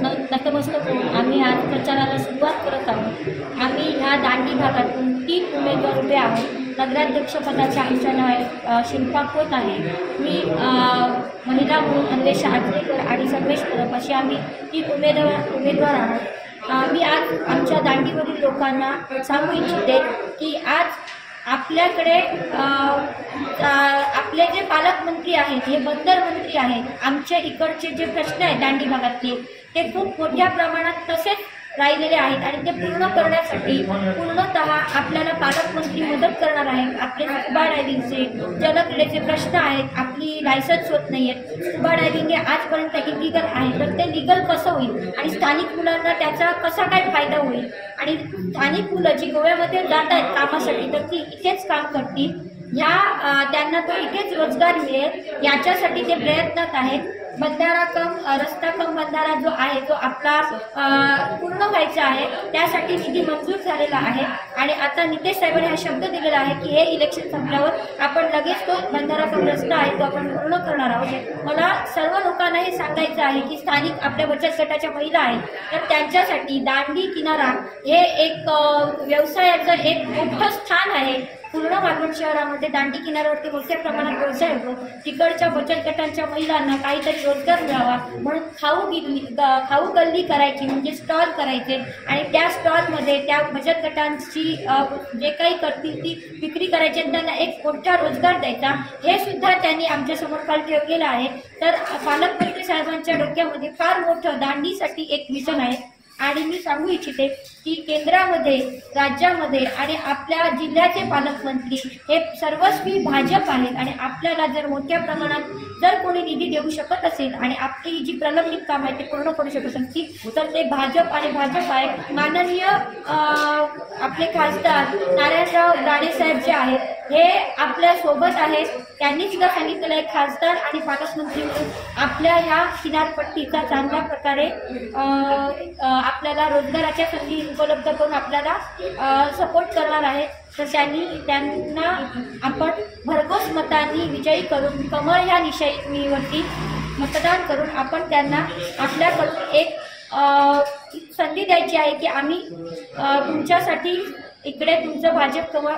नतमस्तक होऊन आम्ही आज प्रचाराला सुरुवात करत आहोत. आम्ही ह्या दांडी भागातून 3 उमेदवार उभे आहोत. नगराध्यक्षपदाच्या आमच्या नावे शिल्पा खोत आहे, मी महिला म्हणून अन्वेषा आचरेकर आणि सर्वेश परब असे आम्ही 3 उमेदवार आहोत. मी आज आमच्या दांडीवरील लोकांना सांगू इच्छिते की आज आपल्याकडे आपले जे पालकमंत्री आहेत, हे बंदर मंत्री आहेत, आमच्या इकडचे जे प्रश्न आहेत दांडी भागातले ते खूप मोठ्या प्रमाणात तसेच राहिलेले आहेत आणि ते पूर्ण करण्यासाठी पूर्णतः आपल्याला पालकमंत्री मदत करणार आहेत. आपले स्कुबा डायव्हिंगचे जलक्रीडेचे प्रश्न आहेत, आपली लायसन्स होत नाही आहेत. स्कुबा डायव्हिंग हे आजपर्यंत इलिगल आहे, तर ते लिगल कसं होईल आणि स्थानिक मुलांना त्याचा कसा काय फायदा होईल आणि स्थानिक मुलं जी गोव्यामध्ये जात आहेत कामासाठी तर ती इथेच काम करतील, त्यांना तो इथेच रोजगार मिळेल याच्यासाठी ते प्रयत्नात आहेत. बंधारा कम रस्ता कम बंधारा जो आहे तो आपला पूर्ण व्हायचा आहे, त्यासाठी निधी मंजूर झालेला आहे आणि आता नितेश साहेबांनी हा शब्द दिलेला आहे की हे इलेक्शन संपल्यावर आपण लगेच तो बंधारा कम रस्ता आहे तो आपण पूर्ण करणार आहोत. मला सर्व लोकांना हे सांगायचं आहे की स्थानिक आपल्या बचत गटाच्या महिला आहेत तर त्यांच्यासाठी दांडी किनारा हे एक व्यवसायाचं एक मोठं स्थान आहे. पूर्ण मालवण शहरामध्ये दांडी किनाऱ्यावरती मोठ्या प्रमाणात व्यवसाय होतो. तिकडच्या बचत गटांच्या महिलांना काहीतरी रोजगार मिळावा म्हणून खाऊ गल्ली करायची, म्हणजे स्टॉल करायचे आणि त्या स्टॉलमध्ये त्या बचत गटांची जे काही करतील ती विक्री करायची आणि त्यांना एक मोठा रोजगार द्यायचा, हे सुद्धा त्यांनी आमच्यासमोर काल ठेवलेलं आहे. तर पालकमंत्री साहेबांच्या डोक्यामध्ये फार मोठं दांडीसाठी एक विजन आहे आणि मी सांगू इच्छिते की केंद्रामध्ये, राज्यामध्ये आणि आपल्या जिल्ह्याचे पालकमंत्री हे सर्वस्वी भाजप आहेत आणि आपल्याला जर मोठ्या प्रमाणात जर कोणी निधी देऊ शकत असेल आणि आपली जी प्रलंबित काम आहे ते पूर्ण करू शकत असेल तर ते भाजप आणि भाजप आहे. माननीय आपले खासदार नारायणराव राणे साहेब जे आहेत हे आपल्या सोबत आहेत. त्यांनी सुद्धा सांगितलेलं आहे खासदार आणि पालकमंत्री म्हणून आपल्या ह्या किनारपट्टीचा चांगल्या प्रकारे आपल्याला रोजगाराच्या संधी उपलब्ध करून आपल्याला सपोर्ट करणार आहे. तर त्यांना आपण भरघोस मतांनी विजयी करून कमळ ह्या निशाणीवरती मतदान करून आपण त्यांना आपल्याकडून एक संधी द्यायची आहे की आम्ही तुमच्यासाठी इकडे तुमचं भाजप कमळ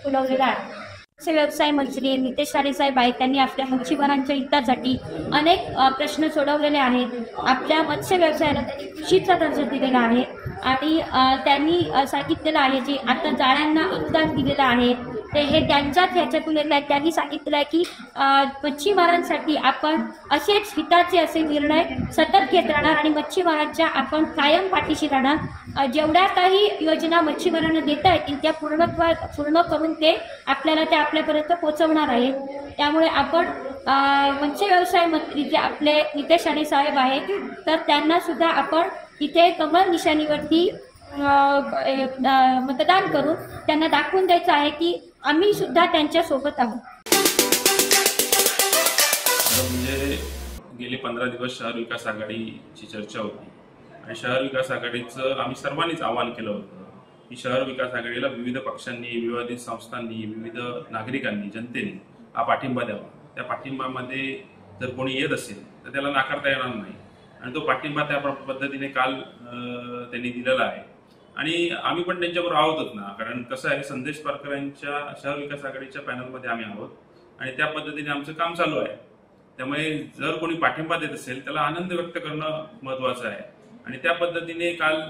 फुलवलेलं आहे. व्यवसाय मंत्री नितेश राणे साहेब आहेत, त्यांनी आपल्या मच्छीमारांच्या हितासाठी अनेक प्रश्न सोडवलेले आहेत. आपल्या मत्स्य व्यवसायाला त्यांनी कृषीचा दर्जा दिलेला आहे आणि त्यांनी सांगितलेलं आहे जे आता जाळ्यांना अनुदान दिलेलं आहे ते हे त्यांच्याच ह्याच्यातून येत आहे. त्यांनी सांगितलं आहे की मच्छीमारांसाठी आपण असेच हिताचे असे निर्णय सतत घेत राहणार आणि मच्छीमारांच्या आपण कायम पाठीशी राहणार. जेवढ्या काही योजना मच्छीमारांना देता येतील त्या पूर्ण करून ते आपल्याला त्या आपल्यापर्यंत पोहोचवणार आहेत. त्यामुळे आपण मत्स्य व्यवसाय मंत्री जे आपले नितेश राणे साहेब आहेत तर त्यांना सुद्धा आपण इथे कमळ निशाणीवरती मतदान करून त्यांना दाखवून द्यायचं आहे की आम्ही सुद्धा त्यांच्या सोबत आहोत. म्हणजे गेली 15 दिवस शहर विकास आघाडीची चर्चा होती आणि शहर विकास आघाडीचं आम्ही सर्वांनीच आवाहन केलं होतं की शहर विकास आघाडीला विविध पक्षांनी, विविध संस्थांनी, विविध नागरिकांनी, जनतेने हा पाठिंबा द्यावा. त्या पाठिंबामध्ये जर कोणी येत असेल तर त्याला नाकारता येणार नाही आणि तो पाठिंबा त्या पद्धतीने काल त्यांनी दिलेला आहे आणि आम्ही पण त्यांच्याबरोबर आहोतच ना. कारण कसं आहे, संदेश पारकर यांच्या शहर विकास आघाडीच्या पॅनलमध्ये आम्ही आहोत आणि त्या पद्धतीने आमचं काम चालू आहे. त्यामुळे जर कोणी पाठिंबा देत असेल त्याला आनंद व्यक्त करणं महत्त्वाचं आहे आणि त्या पद्धतीने काल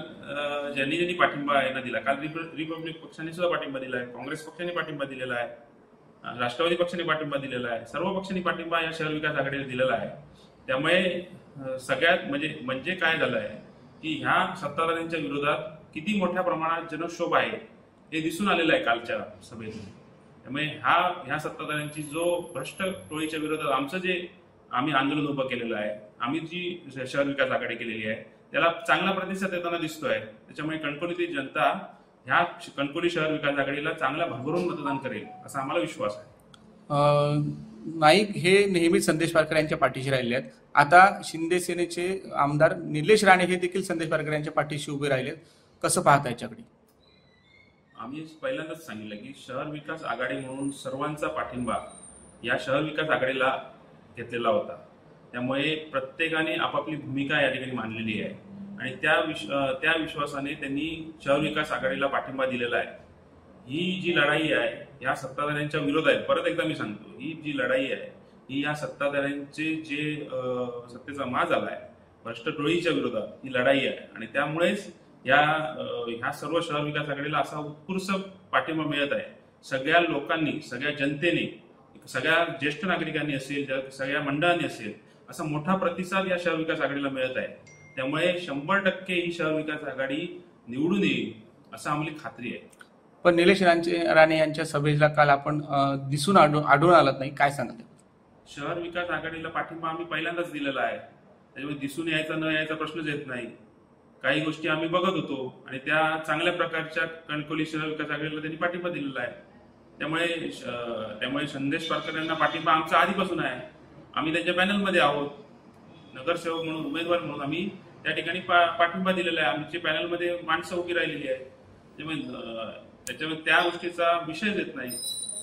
ज्यांनी पाठिंबा यांना दिला, काल रिपब्लिक पक्षाने सुद्धा पाठिंबा दिला आहे, काँग्रेस पक्षाने पाठिंबा दिलेला आहे, राष्ट्रवादी पक्षाने पाठिंबा दिलेला आहे, सर्व पक्षांनी पाठिंबा या शहर विकास आघाडीला दिलेला आहे. त्यामुळे सगळ्यात म्हणजे काय झालं आहे की ह्या सत्ताधाऱ्यांच्या विरोधात किती मोठ्या प्रमाणात जनक्षोभ आहे हे दिसून आलेलं आहे कालच्या सभेतून. त्यामुळे ह्या सत्ताधाऱ्यांची जो भ्रष्ट टोळीच्या विरोधात आमचं जे आम्ही आंदोलन उभं केलेलं आहे, आम्ही जी शहर विकास आघाडी केलेली आहे त्याला चांगला प्रतिसाद देताना दिसतोय. त्याच्यामुळे कणकवलीतील जनता ह्या कणकवली शहर विकास आघाडीला चांगला भरभरून मतदान करेल असा आम्हाला विश्वास आहे. नाईक हे नेहमीच संदेश पारकर यांच्या पाठीशी राहिले आहेत. आता शिंदे सेनेचे आमदार निलेश राणे हे देखील संदेश पारकर यांच्या पाठीशी उभे राहिलेत. कसं पाहता याच्याकडे? आम्ही पहिल्यांदाच सांगितलं की शहर विकास आघाडी म्हणून सर्वांचा पाठिंबा या शहर विकास आघाडीला घेतलेला होता. त्यामुळे प्रत्येकाने आपापली भूमिका या ठिकाणी मांडलेली आहे आणि त्या विश्वासाने त्यांनी शहर विकास आघाडीला पाठिंबा दिलेला आहे. ही जी लढाई आहे या सत्ताधाऱ्यांच्या विरोधात, परत एकदा मी सांगतो, ही जी लढाई आहे ही या सत्ताधाऱ्यांचे जे सत्तेचा माज आला आहे भ्रष्ट टोळीच्या विरोधात ही लढाई आहे आणि त्यामुळेच ह्या सर्व शहर विकास आघाडीला असा उत्कृष्ट पाठिंबा मिळत आहे. सगळ्या लोकांनी, सगळ्या जनतेने, सगळ्या ज्येष्ठ नागरिकांनी असेल, सगळ्या मंडळांनी असेल, असा मोठा प्रतिसाद या शहर विकास आघाडीला मिळत आहे. त्यामुळे 100% ही शहर विकास आघाडी निवडून येईल असं आम्हाला खात्री आहे. पण निलेश राणे यांच्या सभेला काल आपण दिसून आढळून आलात नाही, काय सांगाल? शहर विकास आघाडीला पाठिंबा आम्ही पहिल्यांदाच दिलेला आहे. त्याच्यामुळे दिसून यायचा न यायचा प्रश्नच येत नाही. काही गोष्टी आम्ही बघत होतो आणि त्या चांगल्या प्रकारच्या कणकवली शहर विकास आघाडीला त्यांनी पाठिंबा दिलेला आहे. त्यामुळे संदेश पारकर यांना पाठिंबा आमचा आधीपासून आहे. आम्ही त्यांच्या पॅनलमध्ये आहोत. नगरसेवक म्हणून, उमेदवार म्हणून आम्ही त्या ठिकाणी पाठिंबा दिलेला आहे. आमच्या पॅनलमध्ये माणसं उभी राहिलेली आहे. त्याच्यामुळे त्या गोष्टीचा विषय येत नाही.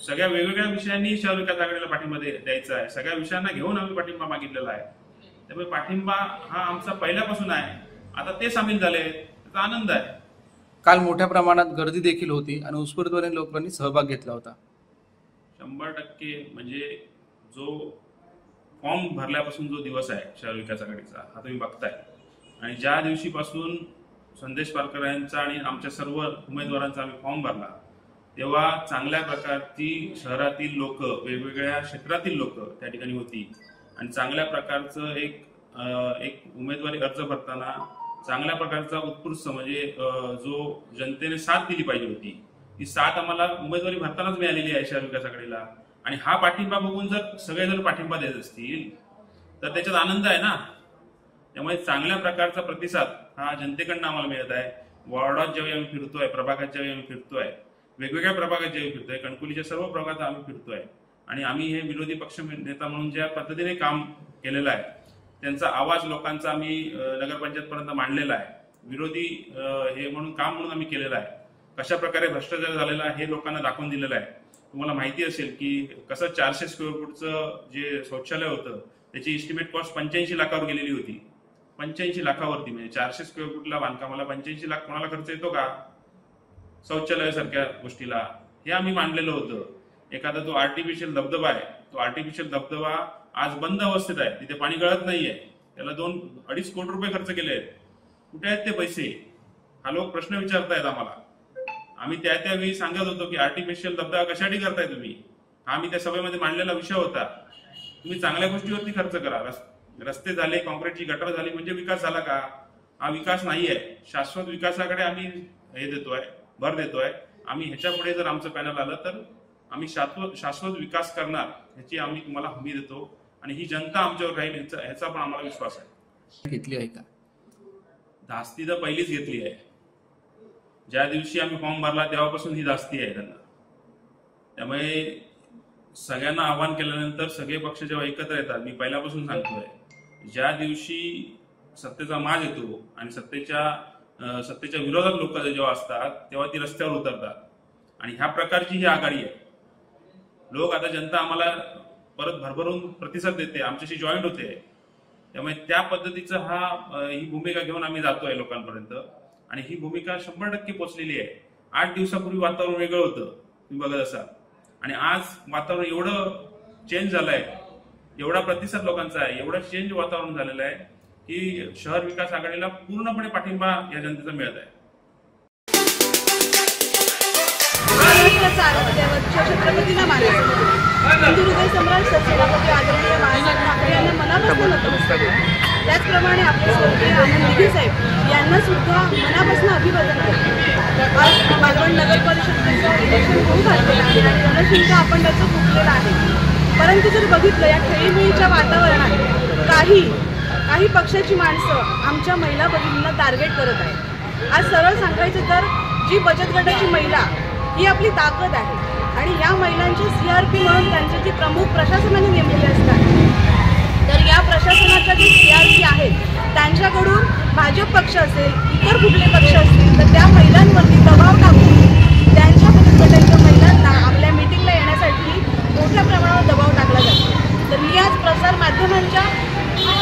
सगळ्या वेगवेगळ्या विषयांनी शहर विकास आघाडीला पाठिंबा द्यायचा आहे. सगळ्या विषयांना घेऊन आम्ही पाठिंबा मागितलेला आहे. त्यामुळे पाठिंबा हा आमचा पहिल्यापासून आहे. आता ते सामील झाले, त्याचा आनंद आहे. काल मोठ्या प्रमाणात गर्दी देखील होती आणि उत्स्फूर्तपणे लोकांनी सहभाग घेतला होता. 100% म्हणजे जो फॉर्म भरल्यापासून जो दिवस आहे शहर विकास आघाडीचा हा तुम्ही बघताय, आणि ज्या दिवशीपासून संदेश पारकर यांचा आणि आमच्या सर्व उमेदवारांचा आम्ही फॉर्म भरला तेव्हा चांगल्या प्रकारची शहरातील लोक, वेगवेगळ्या क्षेत्रातील लोक त्या ठिकाणी होती आणि चांगल्या प्रकारचं एक उमेदवारी अर्ज भरताना चांगल्या प्रकारचा उत्कृष्ट म्हणजे जो जनतेने साथ दिली पाहिजे होती ती साथ आम्हाला उमेदवारी भरतानाच मिळालेली आहे शहर विकास आघाडीला. आणि हा पाठिंबा बघून जर सगळे जर पाठिंबा देत असतील तर त्याच्यात आनंद आहे ना. त्यामुळे चांगल्या प्रकारचा प्रतिसाद हा जनतेकडनं आम्हाला मिळत आहे. वॉर्डात जेव्हा आम्ही फिरतोय, प्रभागात जेव्हा आम्ही फिरतोय, वेगवेगळ्या प्रभागात जेव्हा फिरतोय, कणकवलीच्या सर्व प्रभागात आम्ही फिरतोय आणि आम्ही हे विरोधी पक्ष नेता म्हणून ज्या पद्धतीने काम केलेलं आहे त्यांचा आवाज लोकांचा आम्ही नगरपंचायत पर्यंत मांडलेला आहे. विरोधी हे म्हणून काम म्हणून आम्ही केलेलं आहे. कशा प्रकारे भ्रष्टाचार झालेला आहे हे लोकांना दाखवून दिलेलं आहे. तुम्हाला माहिती असेल की कसं 400 स्क्वेअर फूटचं जे शौचालय होतं त्याची इस्टिमेट कॉस्ट 85 लाखावर गेलेली होती. 85 लाखावरती, म्हणजे 400 स्क्वेअर फूटला बांधकामाला 85 लाख कोणाला खर्च येतो का शौचालयासारख्या गोष्टीला? हे आम्ही मांडलेलं होतं. एखादा तो आर्टिफिशियल धबधबा आहे, तो आर्टिफिशियल धबधबा आज बंद अवस्थेत आहे, तिथे पाणी गळत नाहीये, त्याला 2-2.5 कोटी रुपये खर्च केले आहेत. कुठे आहेत ते पैसे? हा लोक प्रश्न विचारतायत आम्हाला. आम्ही त्यावेळी सांगत होतो की आर्टिफिशियल धबधबा कशासाठी करताय तुम्ही? हा आम्ही त्या सभेमध्ये मांडलेला विषय होता. तुम्ही चांगल्या गोष्टीवरती खर्च करा. रस्ते झाले, काँक्रीटची गटर झाली म्हणजे विकास झाला का? हा विकास नाहीये. शाश्वत विकासाकडे आम्ही भर देतोय. आम्ही ह्याच्या पुढे जर आमचं पॅनल आलं तर आम्ही शाश्वत विकास करणार ह्याची आम्ही तुम्हाला हमी देतो आणि ही जनता आमच्यावर राहील ह्याचा पण आम्हाला विश्वास आहे. घेतली आहे का? धास्ती तर पहिलीच घेतली आहे. ज्या दिवशी आम्ही फॉर्म भरला तेव्हापासून ही धास्ती आहे त्यांना. त्यामुळे सगळ्यांना आवाहन केल्यानंतर सगळे पक्ष जेव्हा एकत्र येतात, मी पहिल्यापासून सांगतोय, ज्या दिवशी सत्तेचा माज येतो आणि सत्तेच्या विरोधात लोक जेव्हा असतात तेव्हा ती रस्त्यावर उतरतात आणि ह्या प्रकारची ही आघाडी आहे. लोक आता जनता आम्हाला परत भरभरून प्रतिसाद देते, आमच्याशी जॉईंट होते. त्यामुळे त्या पद्धतीचं ही भूमिका घेऊन आम्ही जातोय लोकांपर्यंत आणि ही भूमिका 100% पोचलेली आहे. 8 दिवसापूर्वी वातावरण वेगळं होतं, तुम्ही बघत असाल, आणि आज वातावरण एवढं चेंज झालंय, एवढा प्रतिसाद लोकांचा आहे, एवढं चेंज वातावरण झालेलं आहे की शहर विकास आघाडीला पूर्णपणे पाठिंबा या जनतेचा मिळत आहे. छत्रपतींना मानायचं, हिंदू हृदय सम्राट छत्रपती आदरणीय बाळासाहेब ठाकरे यांना मनापासून नमस्कार. त्याचप्रमाणे आपले स्वर्गीय आनंद निधी साहेब यांना सुद्धा मनापासून अभिवादन करतो. आज मालवण नगर परिषदेचं इलेक्शन होऊन घातलेलं आहे आणि जनशुल्क आपण त्याचं फुकलेलं आहे. परंतु जर बघितलं या खेळीमेळीच्या वातावरणात काही पक्षाची माणसं आमच्या महिला भगिनींना टार्गेट करत आहेत. आज सरळ सांगायचं तर जी बचत गटाची महिला ही आपली ताकद आहे आणि या महिलांचे CRP म्हणून त्यांचे जे प्रमुख प्रशासनाने नेमलेले असतात, तर या प्रशासनाच्या जे CRP आहेत त्यांच्याकडून भाजप पक्ष असेल, इतर कुठले पक्ष असतील तर त्या महिलांवरती दबाव टाकून त्यांच्या बचत गटाच्या महिलांना आपल्या मीटिंगला येण्यासाठी मोठ्या प्रमाणावर दबाव टाकला जातो. तर मी आज प्रसार माध्यमांच्या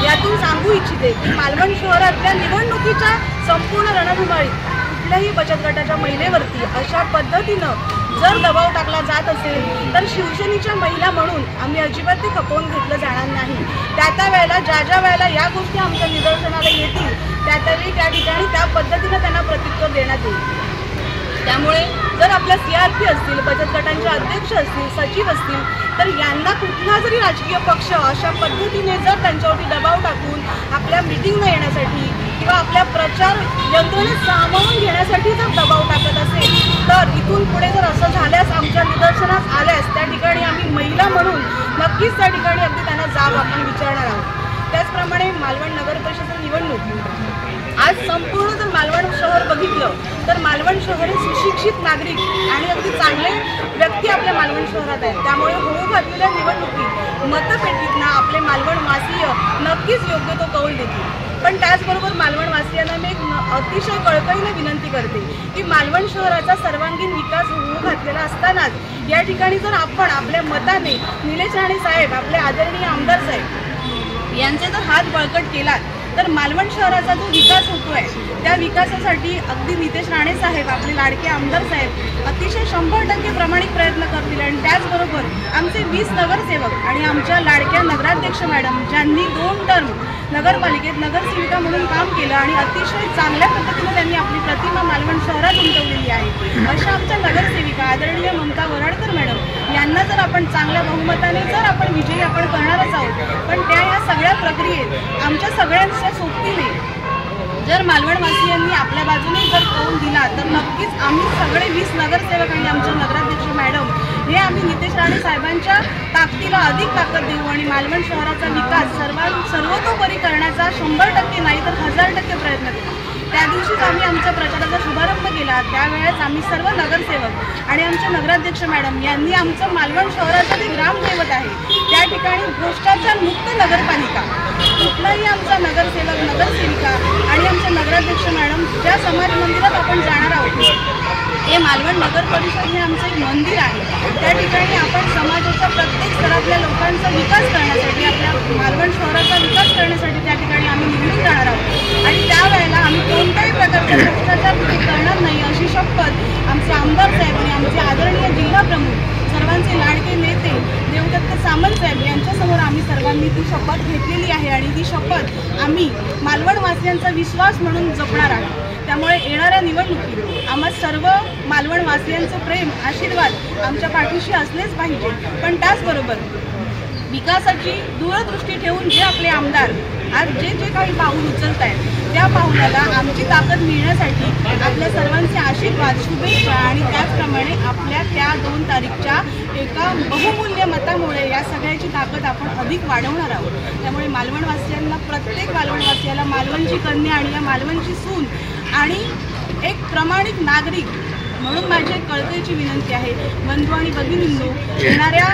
यातून सांगू इच्छिते की मालवण शहरातल्या निवडणुकीच्या संपूर्ण रणधुमाळीत कुठल्याही बचत गटाच्या महिलेवरती अशा पद्धतीनं जर दबाव टाकला जात असेल तर शिवसेनेच्या महिला म्हणून आम्ही अजिबात ते खपवून घेतलं जाणार नाही. त्या वेळेला ज्या वेळेला या गोष्टी आमच्या निदर्शनाला येतील त्या ठिकाणी त्या पद्धतीनं त्यांना प्रत्युत्तर देण्यात येईल. त्यामुळे जर आपल्या CRP असतील, बचत गटांचे अध्यक्ष असतील, सचिव असतील, तर यांना कुठला जरी राजकीय पक्ष अशा पद्धतीने जर त्यांच्यावरती दबाव टाकून आपल्या मीटिंगला येण्यासाठी किंवा आपल्या प्रचार यंत्रणेत सामावून घेण्यासाठी जर दबाव टाकत असेल तर इथून पुढे जर असं झाल्यास आमच्या निदर्शनास आल्यास त्या ठिकाणी आम्ही महिला म्हणून नक्कीच त्या ठिकाणी अगदी त्यांना जाब आपण विचारणार आहोत. त्याचप्रमाणे मालवण नगर परिषद निवडणूक आज संपूर्ण जर मालवण शहर बघितलं तर मालवण शहर हे सुशिक्षित नागरिक आणि अगदी चांगले व्यक्ती आपल्या मालवण शहरात आहेत. त्यामुळे होऊ घातलेल्या निवडणुकीत मतपेटीतनं आपले मालवणवासीय नक्कीच योग्य तो कौल देतील. पण त्याचबरोबर मालवणवासियांना मी एक अतिशय कळकळीने विनंती करते की मालवण शहराचा सर्वांगीण विकास होऊ घातलेला असतानाच या ठिकाणी जर आपण आपल्या मताने निलेश राणे साहेब, आपले आदरणीय आमदार साहेब यांचे जर हात बळकट केला तर मालवण शहराचा जो विकास होतोय त्या विकासासाठी अगदी नितेश राणे साहेब, आपले लाडके आमदार साहेब अतिशय 100% प्रामाणिक प्रयत्न करतील आणि त्याचबरोबर आमचे 20 नगरसेवक आणि आमच्या लाडक्या नगराध्यक्ष मॅडम ज्यांनी 2 टर्म नगरपालिकेत नगरसेविका म्हणून काम केलं आणि अतिशय चांगल्या पद्धतीने त्यांनी आपली प्रतिमा मालवण शहरात उमटवलेली आहे, अशा आमच्या नगरसेविका आदरणीय ममता वराडकर मॅडम यांना जर आपण चांगल्या बहुमताने जर आपण विजयी आपण करणारच आहोत, पण त्या या सगळ्या प्रक्रियेत आमच्या सगळ्यांच्या सोबतीने जर मालवणवासियांनी आपल्या बाजूने जर कौल दिला तर नक्कीच आम्ही सगळे 20 नगरसेवक आणि आमचे नगराध्यक्ष मॅडम हे आम्ही नितेश राणे साहेबांच्या ताकदीला अधिक ताकद देऊ आणि मालवण शहराचा विकास सर्वतोपरी करण्याचा 100% नाही तर 1000% प्रयत्न करू। त्या दिवशीच आम्ही आमच्या प्रचाराचा शुभारंभ केला, त्यावेळेस आम्ही सर्व नगरसेवक आणि आमचे नगराध्यक्ष मॅडम यांनी आमचं मालवण शहराचं जे ग्रामदैवत आहे त्या ठिकाणी भ्रष्टाचार मुक्त नगरपालिका, कुठलाही आमचा नगरसेवक नगरसेविका आणि आमचे नगराध्यक्ष मॅडम ज्या समाज मंदिरात आपण जाणार आहोत हे मालवण नगर परिषद हे आमचं एक मंदिर आहे, त्या ठिकाणी आपण समाजाच्या प्रत्येक स्तरातल्या लोकांचा विकास करण्यासाठी आपल्या मालवण शहराचा विकास करण्यासाठी त्या ठिकाणी आम्ही निवडून जाणार आहोत आणि त्यावेळेला आम्ही कोणत्याही प्रकारचा भ्रष्टाचार करणार नाही अशी शपथ आमचे आमदार साहेब आणि आमचे आदरणीय जिल्हा प्रमुख सर्वांचे लाडके नेते देवदत्त सामंत साहेब यांच्यासमोर आम्ही सर्वांनी ती शपथ घेतलेली आहे आणि ती शपथ आम्ही मालवणवासियांचा विश्वास म्हणून जपणार आहोत। त्यामुळे येणाऱ्या निवडणुकीत आम्हा सर्व मालवणवासियांचं प्रेम आशीर्वाद आमच्या पाठीशी असलेच पाहिजे, पण त्याचबरोबर विकासाची दूरदृष्टी ठेवून जे आपले आमदार आज जे काही पाऊल उचलत आहेत त्या पाऊलाला आमची ताकद मिळण्यासाठी आपल्या सर्वांचे आशीर्वाद शुभेच्छा आणि त्याचप्रमाणे आपल्या त्या 2 तारीखच्या एका बहुमूल्य मतामुळे या सगळ्याची ताकद आपण अधिक वाढवणार आहोत। त्यामुळे मालवणवासियांना प्रत्येक मालवणवासियाला मालवणची कन्या आणि या मालवणची सून आणि एक प्रामाणिक नागरिक म्हणून माझी एक कळकळीची विनंती आहे, बंधू आणि भगिनींनो, येणाऱ्या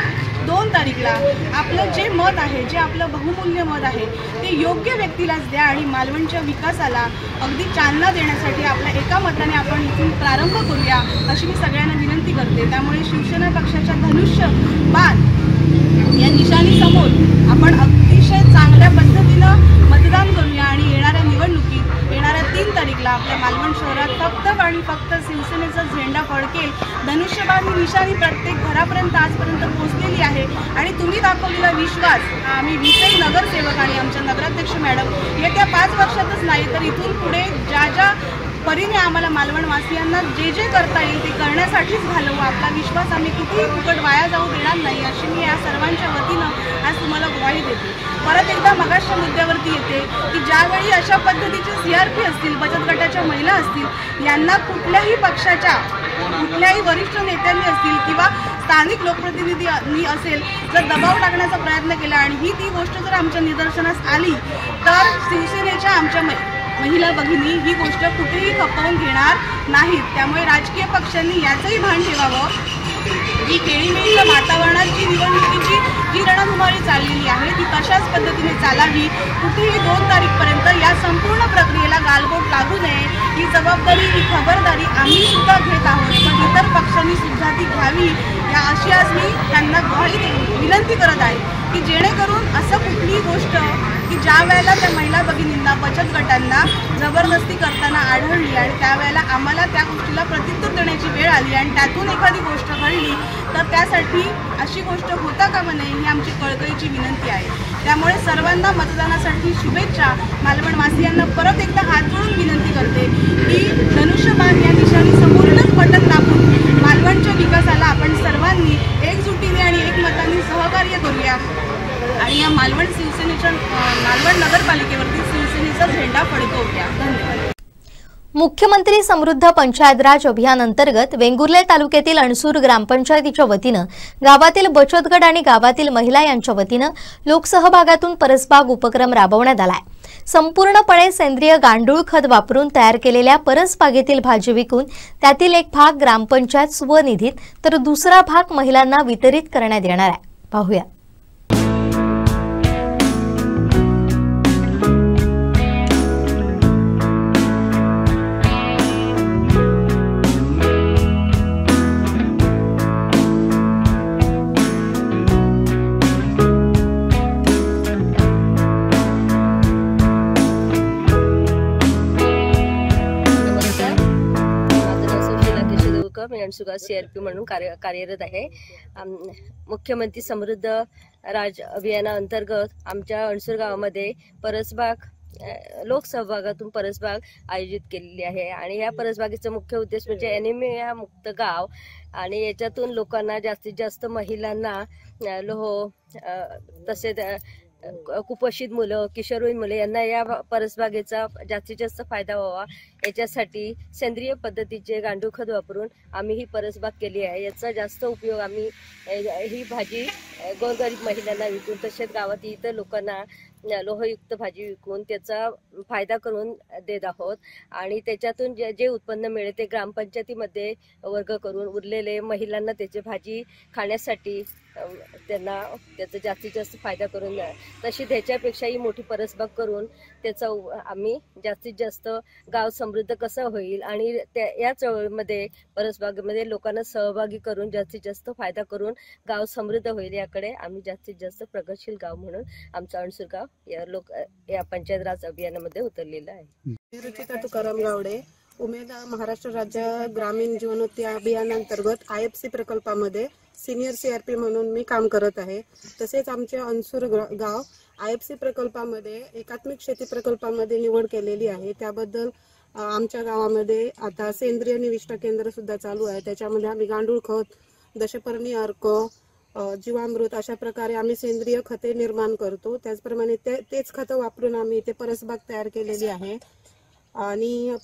2 तारीखला आपलं जे मत आहे, जे आपलं बहुमूल्य मत आहे ते योग्य व्यक्तीलाच द्या आणि मालवणच्या विकासाला अगदी चालना देण्यासाठी आपल्या एका मताने आपण इथून प्रारंभ करूया अशी मी सगळ्यांना विनंती करते। त्यामुळे शिवसेना पक्षाच्या धनुष्य बाण या निशाणीसमोर आपण अतिशय चांगल्या पद्धतीनं मतदान करूया आणि येणाऱ्या निवडणुकीत येणाऱ्या 3 तारीखला आपल्या मालवण शहरात फक्त आणि फक्त शिवसेनेचा झेंडा फडकेल। धनुष्यबाण ही निशाणी प्रत्येक घरापर्यंत आजपर्यंत पोहोचलेली आहे आणि तुम्ही दाखवलेला विश्वास आम्ही 20 नगरसेवक आणि आमच्या नगराध्यक्ष मॅडम येत्या 5 वर्षातच नाही तर इथून पुढे ज्या परीने आम्हाला मालवणवासियांना जे करता येईल ते करण्यासाठीच घालवू। आपला विश्वास आम्ही कितीही फुकट वाया जाऊ देणार नाही अशी मी या सर्वांच्या वतीनं आज तुम्हाला ग्वाही देते। परत एकदा मगाच्या मुद्द्यावरती येते की ज्यावेळी अशा पद्धतीचे CRP असतील, बचत गटाच्या महिला असतील, यांना कुठल्याही पक्षाच्या कुठल्याही वरिष्ठ नेत्यांनी असतील किंवा स्थानिक लोकप्रतिनिधी असेल जर दबाव टाकण्याचा प्रयत्न केला आणि ती गोष्ट जर आमच्या निदर्शनास आली तर शिवसेनेच्या आमच्या महिला भगिनी ही गोष्ट कुठेही खपवून घेणार नाहीत। त्यामुळे राजकीय पक्षांनी याचंही भान ठेवावं की खेळीमेळीच्या वातावरणात जी निवडणुकीची जी रणधुमाळी चाललेली आहे ती तशाच पद्धतीने चालावी। कुठेही 2 तारीखपर्यंत या संपूर्ण प्रक्रियेला गालबोट लागू नये ही जबाबदारी ही खबरदारी आम्ही सुद्धा घेत आहोत, पण इतर पक्षांनी सुद्धा ती घ्यावी या अशी आज मी त्यांना विनंती करत आहे की जेणेकरून असं कुठलीही गोष्ट की ज्या वेळेला त्या महिला भगिनींना बचत गटांना जबरदस्ती करताना आढळली आणि त्यावेळेला आम्हाला त्या गोष्टीला प्रत्युत्तर देण्याची वेळ आली आणि त्यातून एखादी गोष्ट घडली तर त्यासाठी अशी गोष्ट होता कामा नये ही आमची कळकळीची विनंती आहे। त्यामुळे सर्वांना मतदानासाठी शुभेच्छा। मालवणवासियांना परत एकदा हात जोडून विनंती करते की धनुष्यबाण या निशाणी समोरूनच बटन दाबून मालवणच्या विकासाला आपण सर्वांनी एकजुटीने आणि एकमताने सहकार्य करूया आणि या मालवण शिवसेनेच्या मालवण नगरपालिकेवरती शिवसेनेचा झेंडा फडकवूया। धन्यवाद। मुख्यमंत्री समृद्ध पंचायत राज अभियान अंतर्गत वेंगुर्ले तालुक्यातील अणसूर ग्रामपंचायतीच्या वतीनं गावातील बचत गट आणि गावातील महिला यांच्या वतीनं लोकसहभागातून परसबाग उपक्रम राबवण्यात आलाय। संपूर्णपणे सेंद्रिय गांडूळ खत वापरून तयार केलेल्या परसबागेतील भाजी विकून त्यातील एक भाग ग्रामपंचायत स्वनिधीत तर दुसरा भाग महिलांना वितरित करण्यात येणार आहे। पाहूया। निंबाळकर, मी अणसुरगाव CRP म्हणून कार्यरत आहे. मुख्यमंत्री समृद्ध राज अभियानाअंतर्गत आमच्या अणसूर गावामध्ये परसबाग लोकसहभागातून परसबाग आयोजित केलेली आहे आणि या परसबागेचा मुख्य उद्देश म्हणजे ॲनिमिया मुक्त गाव आणि याच्यातून लोकांना जास्तीत जास्त महिलांना तसेच कुपोषित मुलं, किशोरवयीन मुलं यांना या परसबागेचा जास्तीत जास्त फायदा व्हावा याच्यासाठी सेंद्रिय पद्धतीचे गांडूळ खत वापरून आम्ही ही परसबाग केली आहे. याचा जास्त उपयोग आम्ही ही भाजी गोरगरीब महिलांना विकून तसेच गावातील इतर लोकांना लोहयुक्त भाजी विकून त्याचा फायदा करून देत आहोत आणि त्याच्यातून जे उत्पन्न मिळेल ते ग्रामपंचायतीमध्ये वर्ग करून उरलेले महिलांना त्याची भाजी खाण्यासाठी त्यांना त्याचा जास्तीत जास्त फायदा करून तशी त्याच्यापेक्षाही मोठी परसबाग करून त्याचा आम्ही जास्तीत जास्त गाव समृद्ध कसं होईल आणि या चळवळीमध्ये परसबागेमध्ये लोकांना सहभागी करून जास्तीत जास्त फायदा करून गाव समृद्ध होईल याकडे आम्ही जास्तीत जास्त प्रगतशील गाव म्हणून आमचं अणसूर गाव या पंचायत राज अभियानामध्ये उतरलेलं आहे. रुचिता तुकाराम गावडे, उमेद महाराष्ट्र राज्य ग्रामीण जीवनोन्नती अभियानांतर्गत IFC प्रकल्पामध्ये सिनियर CRP म्हणून मी काम करत आहे. तसेच आमचे अणसूर गाव IFC प्रकल्पामध्ये एकात्मिक शेती प्रकल्पामध्ये निवड केलेली आहे. त्याबद्दल आमच्या गावामध्ये आता सेंद्रिय निविष्ठा केंद्र सुद्धा चालू आहे. त्याच्यामध्ये आम्ही गांडूळ खत, दशपर्णी अर्क, जीवामृत अशा प्रकारे आम्ही सेंद्रिय खते निर्माण करतो. त्याचप्रमाणे तेच खतं वापरून आम्ही इथे परसबाग तयार केलेली आहे आणि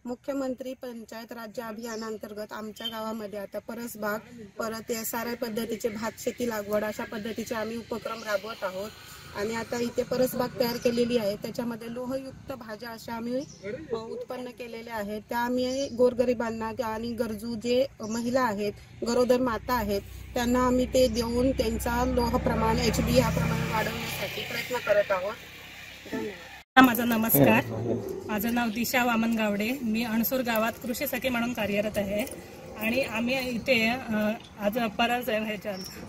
मुख्यमंत्री पंचायत राज्य अभियानांतर्गत आमच्या गावामध्ये आता परसबाग, परत SRI पद्धतीचे भात शेती लागवड अशा पद्धतीचे आम्ही उपक्रम राबवत आहोत आणि आता इथे परसबाग तयार केलेली आहे. त्याच्यामध्ये लोहयुक्त भाज्या अशा आम्ही उत्पन्न केलेल्या आहेत. त्या आम्ही गोरगरिबांना आणि गरजू जे महिला आहेत, गरोदर माता आहेत त्यांना आम्ही ते देऊन त्यांचा लोह प्रमाण HB या प्रमाणे वाढवण्यासाठी प्रयत्न करत आहोत. धन्यवाद. माझा नमस्कार. माझं नाव दिशा वामन गावडे. मी अणसूर गावात कृषी सखी म्हणून कार्यरत आहे आणि आम्ही इथे आज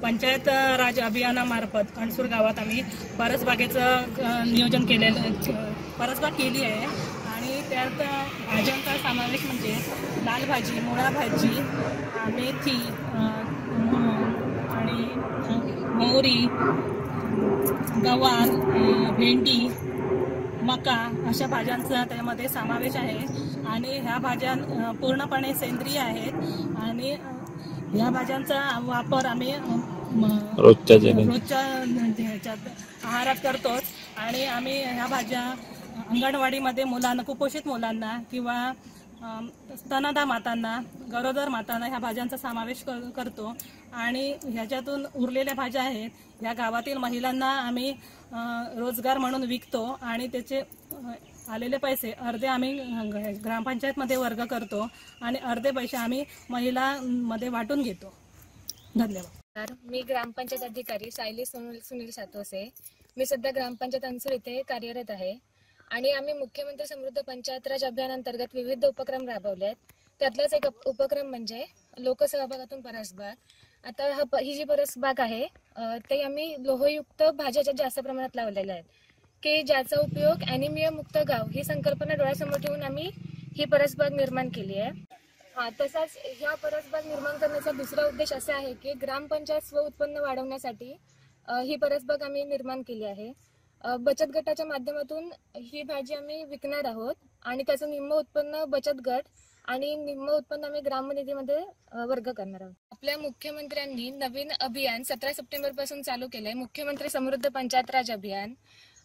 पंचायत राज अभियानामार्फत अणसूर गावात आम्ही परसबागेचं नियोजन केलेलं परसबाग केली आहे आणि त्यात भाज्यांचा समावेश म्हणजे लाल भाजी, मुळा भाजी, मेथी आणि मोहरी, गवार, भेंडी, मका अशा भाज्यांचा त्यामध्ये समावेश आहे आणि ह्या भाज्या पूर्णपणे सेंद्रिय आहेत आणि ह्या भाज्यांचा वापर आम्ही रोजच्या ह्याच्यात आहारात करतोच आणि आम्ही ह्या भाज्या अंगणवाडीमध्ये मुलांना, कुपोषित मुलांना किंवा स्तनदा मातांना, गरोदर मातांना ह्या भाज्यांचा समावेश करतो आणि ह्याच्यातून उरलेल्या भाज्या आहेत ह्या गावातील महिलांना आम्ही रोजगार म्हणून विकतो आणि त्याचे आलेले पैसे अर्धे आम्ही ग्रामपंचायतमध्ये वर्ग करतो आणि अर्धे पैसे आम्ही महिलांमध्ये वाटून घेतो. धन्यवाद. मी ग्रामपंचायत अधिकारी सायली सुनील सातोसे. मी सध्या ग्रामपंचायत अणसूर इथे कार्यरत आहे आणि आम्ही मुख्यमंत्री समृद्ध पंचायत राज अभियानांतर्गत विविध उपक्रम राबवले आहेत. त्यातलाच एक उपक्रम म्हणजे लोकसहभागातून परसबाग. आता ही जी परसबाग आहे ते आम्ही लोहयुक्त भाज्या जास्त प्रमाणात लावलेल्या आहेत की ज्याचा उपयोग ॲनिमिया मुक्त गाव ही संकल्पना डोळ्यासमोर ठेवून आम्ही ही परसबाग निर्माण केली आहे. तसाच ह्या परसबाग निर्माण करण्याचा दुसरा उद्देश असा आहे की ग्रामपंचायत स्व उत्पन्न वाढवण्यासाठी ही परसबाग आम्ही निर्माण केली आहे. बचत गटाच्या माध्यमातून ही भाजी आम्ही विकणार आहोत आणि त्याचं निम्म उत्पन्न बचत गट आणि निम्म उत्पन्न आम्ही ग्रामनिधीमध्ये वर्ग करणार आहोत. आपल्या मुख्यमंत्र्यांनी नवीन अभियान 17 सप्टेंबर पासून चालू केलंय, मुख्यमंत्री समृद्ध पंचायत राज अभियान.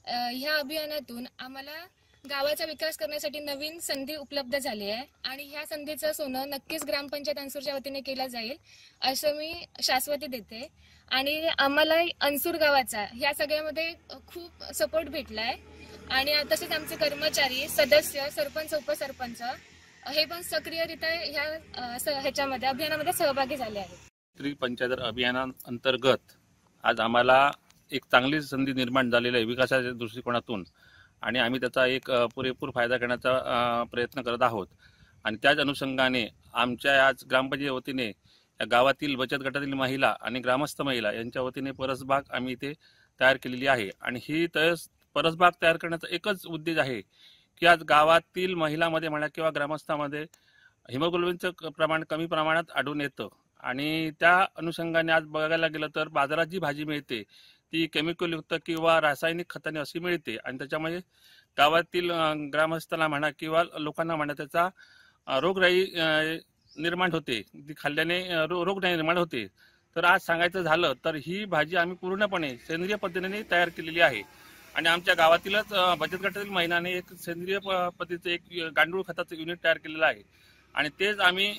ह्या अभियानातून आम्हाला गावाचा विकास करण्यासाठी नवीन संधी उपलब्ध झाली आहे आणि ह्या संधीचं सोनं नक्कीच ग्रामपंचायत अणसूरच्या वतीने केलं जाईल असं मी शाश्वती देते आणि आम्हाला अणसूर गावाचा ह्या सगळ्यामध्ये खूप सपोर्ट भेटलाय आणि तसेच आमचे कर्मचारी, सदस्य, सरपंच, उपसरपंच हे पण सक्रियरित्या ह्याच्यामध्ये अभियानामध्ये सहभागी झाले आहेत. पंचायत अभियानांतर्गत आज आम्हाला एक चांगली संधी निर्माण झालेली आहे विकासाच्या दृष्टिकोनातून आणि आम्ही त्याचा एक पुरेपूर फायदा घेण्याचा प्रयत्न करत आहोत आणि त्याच अनुषंगाने आमच्या आज ग्रामपंचायत वतीने या गावातील बचत गटातील महिला आणि ग्रामस्थ महिला यांच्या वतीने परसबाग आम्ही इथे तयार केलेली आहे आणि ही परसबाग तयार करण्याचा एकच उद्देश आहे की आज गावातील महिलांमध्ये म्हणा किंवा ग्रामस्थांमध्ये हिमोग्लोबिनचं प्रमाण कमी प्रमाणात आढळून येतं आणि त्या अनुषंगाने आज बघायला गेलं तर बाजारात जी भाजी मिळते ती केमिकलयुक्त किंवा रासायनिक खताने अशी मिळते आणि त्याच्यामुळे गावातील ग्रामस्थांना म्हणा किंवा लोकांना म्हणा त्याचा रोगराई निर्माण होते, ती खाल्ल्याने रोगराई निर्माण होते. तर आज सांगायचं झालं तर ही भाजी आम्ही पूर्णपणे सेंद्रिय पद्धतीने तयार केलेली आहे आणि आमच्या गावातीलच बचत गटातील महिलांनी एक सेंद्रिय पद्धतीचं एक गांडूळ खताचं युनिट तयार केलेलं आहे आणि तेच आम्ही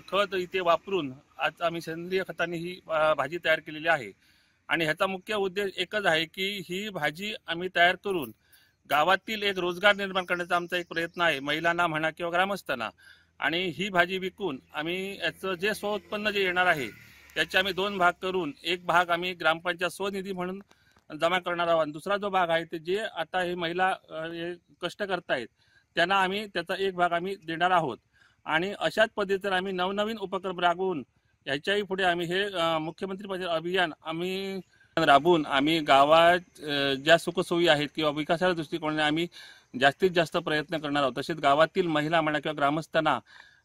खत इथे वापरून आज आम्ही सेंद्रिय खताने ही भाजी तयार केलेली आहे आणि ह्याचा मुख्य उद्देश एकच आहे की ही भाजी आम्ही तयार करून गावातील एक रोजगार निर्माण करण्याचा आमचा एक प्रयत्न आहे, महिलांना म्हणा किंवा ग्रामस्थांना. आणि ही भाजी विकून आम्ही याचं जे स्वउत्पन्न जे येणार आहे त्याचे आम्ही 2 भाग करून एक भाग आम्ही ग्रामपंचायत स्वनिधी म्हणून जमा करणार आहोत. दुसरा जो भाग आहे ते जे आता हे महिला कष्ट करतायत त्यांना आम्ही त्याचा एक भाग आम्ही देणार आहोत आणि अशाच पद्धतीने आम्ही नवनवीन उपक्रम राबवून याच्याही पुढे आम्ही हे मुख्यमंत्री अभियान आम्ही राबवून आम्ही गावात ज्या सुखसोयी आहेत किंवा विकासाच्या दृष्टिकोनाने आम्ही जास्तीत जास्त प्रयत्न करणार आहोत. तसेच गावातील महिला म्हणा किंवा ग्रामस्थांना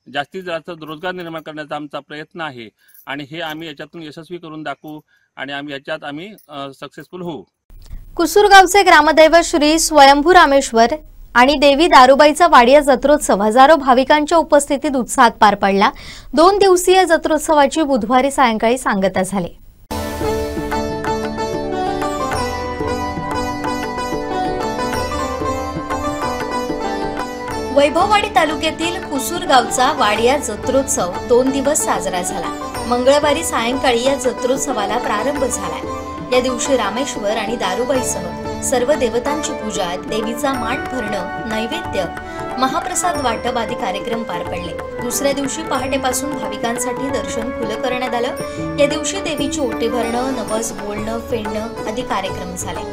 जास्तीत जास्त रोजगार निर्माण करण्याचा आमचा प्रयत्न आहे आणि हे आम्ही याच्यातून यशस्वी करून दाखवू आणि आम्ही याच्यात आम्ही सक्सेसफुल होऊ. कुसूरगावचे ग्रामदैवत श्री स्वयंभू रामेश्वर आणि देवी दारूबाईचा वाडिया जत्रोत्सव हजारो भाविकांच्या उपस्थितीत उत्साहात पार पडला. 2 दिवसीय जत्रोत्सवाची बुधवारी सायंकाळी सांगता झाली. वैभववाडी तालुक्यातील कुसूर गावचा वाडिया जत्रोत्सव 2 दिवस साजरा झाला. मंगळवारी सायंकाळी या जत्रोत्सवाला प्रारंभ झाला. या दिवशी रामेश्वर आणि दारूबाईसह सर्व देवतांची पूजा, देवीचा मान भरणं, नैवेद्य, महाप्रसाद वाटप आदी कार्यक्रम पार पडले. दुसऱ्या दिवशी पहाटेपासून भाविकांसाठी दर्शन खुलं करण्यात आलं. या दिवशी देवीची ओटी भरणं, नवस बोलणं, फेडणं आदी कार्यक्रम झाले.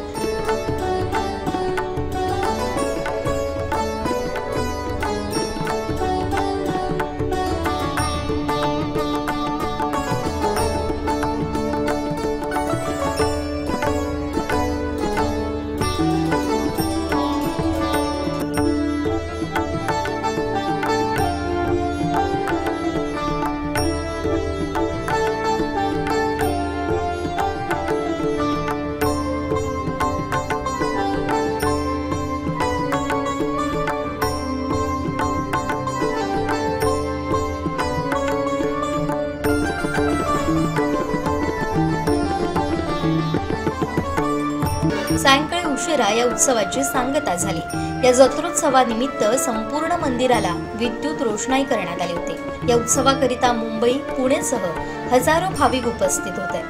सायंकाळी उशिरा या उत्सवाची सांगता झाली. या जत्रोत्सवानिमित्त संपूर्ण मंदिराला विद्युत रोषणाई करण्यात आली होती. या उत्सवाकरिता मुंबई, पुणेसह हजारो भाविक उपस्थित होते.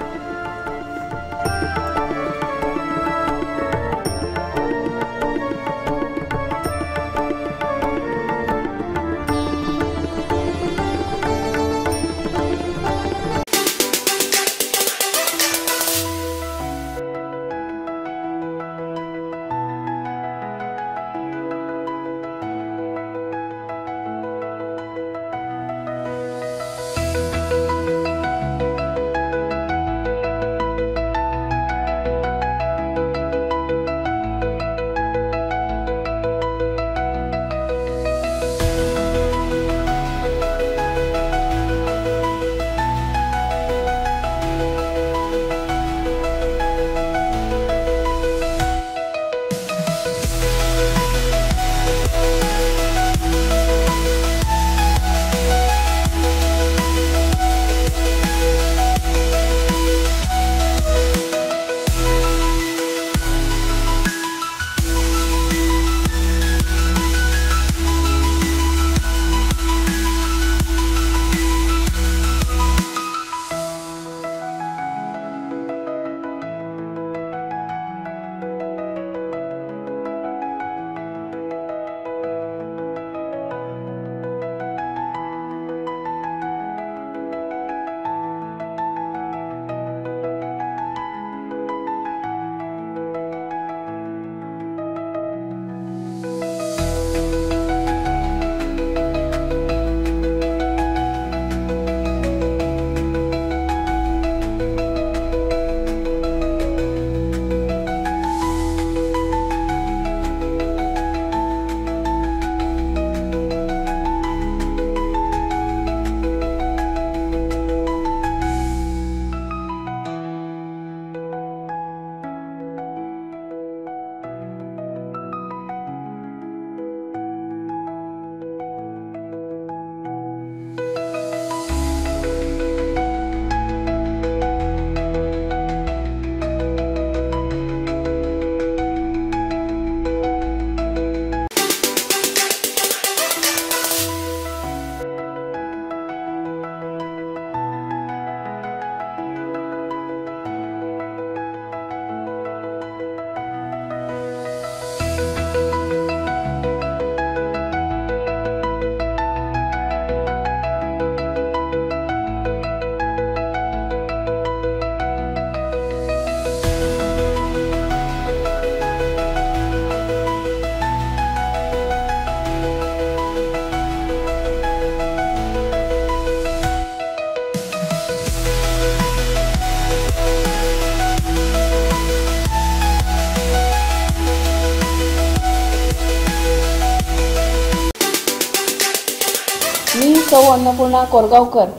मी सौ अन्नपूर्णा कोरगावकर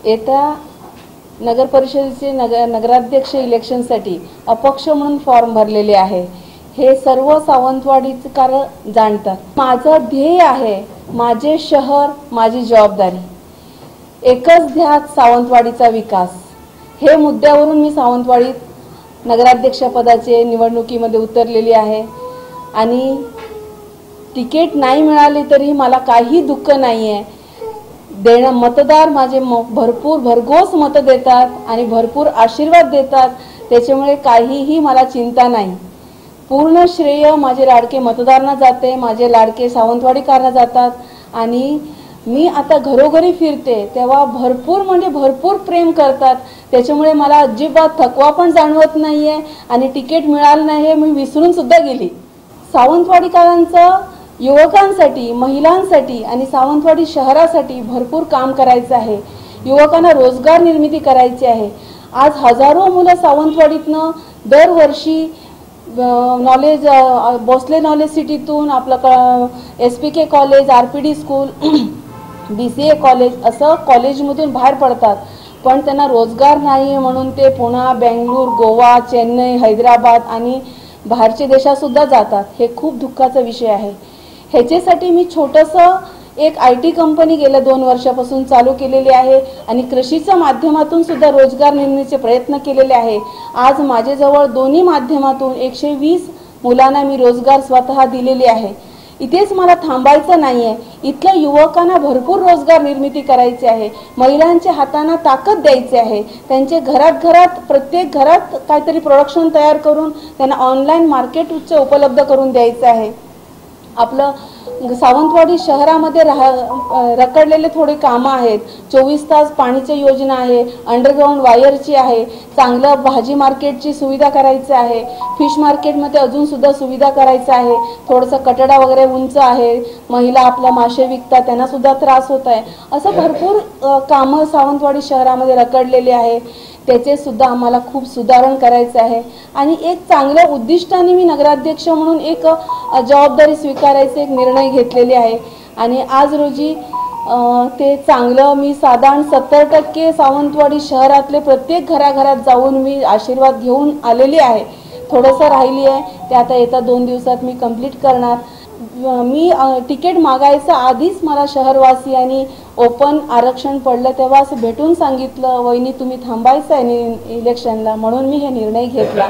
येत्या नगर परिषदेचे नगराध्यक्ष इलेक्शनसाठी अपक्ष म्हणून फॉर्म भरलेले आहे। हे सर्व सावंतवाडीकर जाणतात। माझं ध्येय आहे माझे शहर माझी जबाबदारी, एकच ध्यास सावंतवाडीचा विकास। हे मुद्द्यावरून मी सावंतवाडीत नगराध्यक्ष पदाचे निवडणुकीमध्ये उतरलेली आहे आणि तिकीट नाही मिळाली तरी मला काही दुःख नाहीये। मतदार माझे भरघोस मत देतात आणि भरपूर आशीर्वाद देतात, त्याच्यामुळे काहीही मला चिंता नाही। पूर्ण श्रेय माझे लाडके मतदारांना जाते, माझे लाडके सावंतवाडीकरांना जातात आणि मी आता घरोघरी फिरते तेव्हा भरपूर प्रेम करतात, त्याच्यामुळे मला अजिबात थकवा पण जाणवत नाहीये आणि तिकीट मिळालं नाही मी विसरून सुद्धा गेली। सावंतवाडीकरांचं युवकांसाठी, महिलांसाठी आणि सावंतवाडी शहरासाठी भरपूर काम करायचं आहे। युवकांना रोजगार निर्मिती करायची आहे। आज हजारो मुलं सावंतवाडीतनं दरवर्षी नॉलेज भोसले नॉलेज सिटीतून आपलं SPK college, RPD school, BCA college असं कॉलेजमधून बाहेर पडतात, पण त्यांना रोजगार नाही म्हणून ते पुणे, बेंगळूर, गोवा, चेन्नई, हैदराबाद आणि बाहेरच्या देशात सुद्धा जातात। हे खूप दुःखाचा विषय आहे। ह्याच्यासाठी मी छोटंसं एक IT कंपनी गेल्या 2 वर्षापासून चालू केलेली आहे आणि कृषीच्या माध्यमातून सुद्धा रोजगार निर्मितीचे प्रयत्न केलेले आहे। आज माझ्याजवळ दोन्ही माध्यमातून 120 मुलांना मी रोजगार स्वतः दिलेली आहे। इथेच मला थांबायचं नाहीये, इथल्या युवकांना भरपूर रोजगार निर्मिती करायची आहे। महिलांच्या हातांना ताकद द्यायची आहे, त्यांचे घरात प्रत्येक घरात काहीतरी प्रोडक्शन तयार करून त्यांना ऑनलाईन मार्केट उपलब्ध करून द्यायचं आहे। आपलं सावंतवाडी शहरामध्ये रखडलेले थोडे कामं आहेत। 24 तास पाणीची योजना आहे, अंडरग्राऊंड वायरची आहे, चांगलं भाजी मार्केटची सुविधा करायची आहे, फिश मार्केटमध्ये अजून सुद्धा सुविधा करायचं आहे। थोडंसं कटडा वगैरे उंच आहे, महिला आपल्या मासे विकतात त्यांना सुद्धा त्रास होत आहे। असं भरपूर कामं सावंतवाडी शहरामध्ये रखडलेली आहे, त्याचे सुद्धा आम्हाला खूप सुधारण करायचं आहे आणि एक चांगल्या उद्दिष्टाने मी नगराध्यक्ष म्हणून एक जबाबदारी स्वीकारायचे एक निर्णय घेतलेले आहे आणि आज रोजी ते चांगलं मी साधारण 70% सावंतवाडी शहरातले प्रत्येक घराघरात जाऊन मी आशीर्वाद घेऊन आलेली आहे। थोडंसं राहिली आहे ते आता येत्या 2 दिवसात मी कंप्लीट करणार। मी तिकीट मागायच्या आधीच मला शहरवासियांनी ओपन आरक्षण पडलं तेव्हा असं भेटून सांगितलं, वहिनी तुम्ही थांबायचं आहे इलेक्शनला, म्हणून मी हे निर्णय घेतला।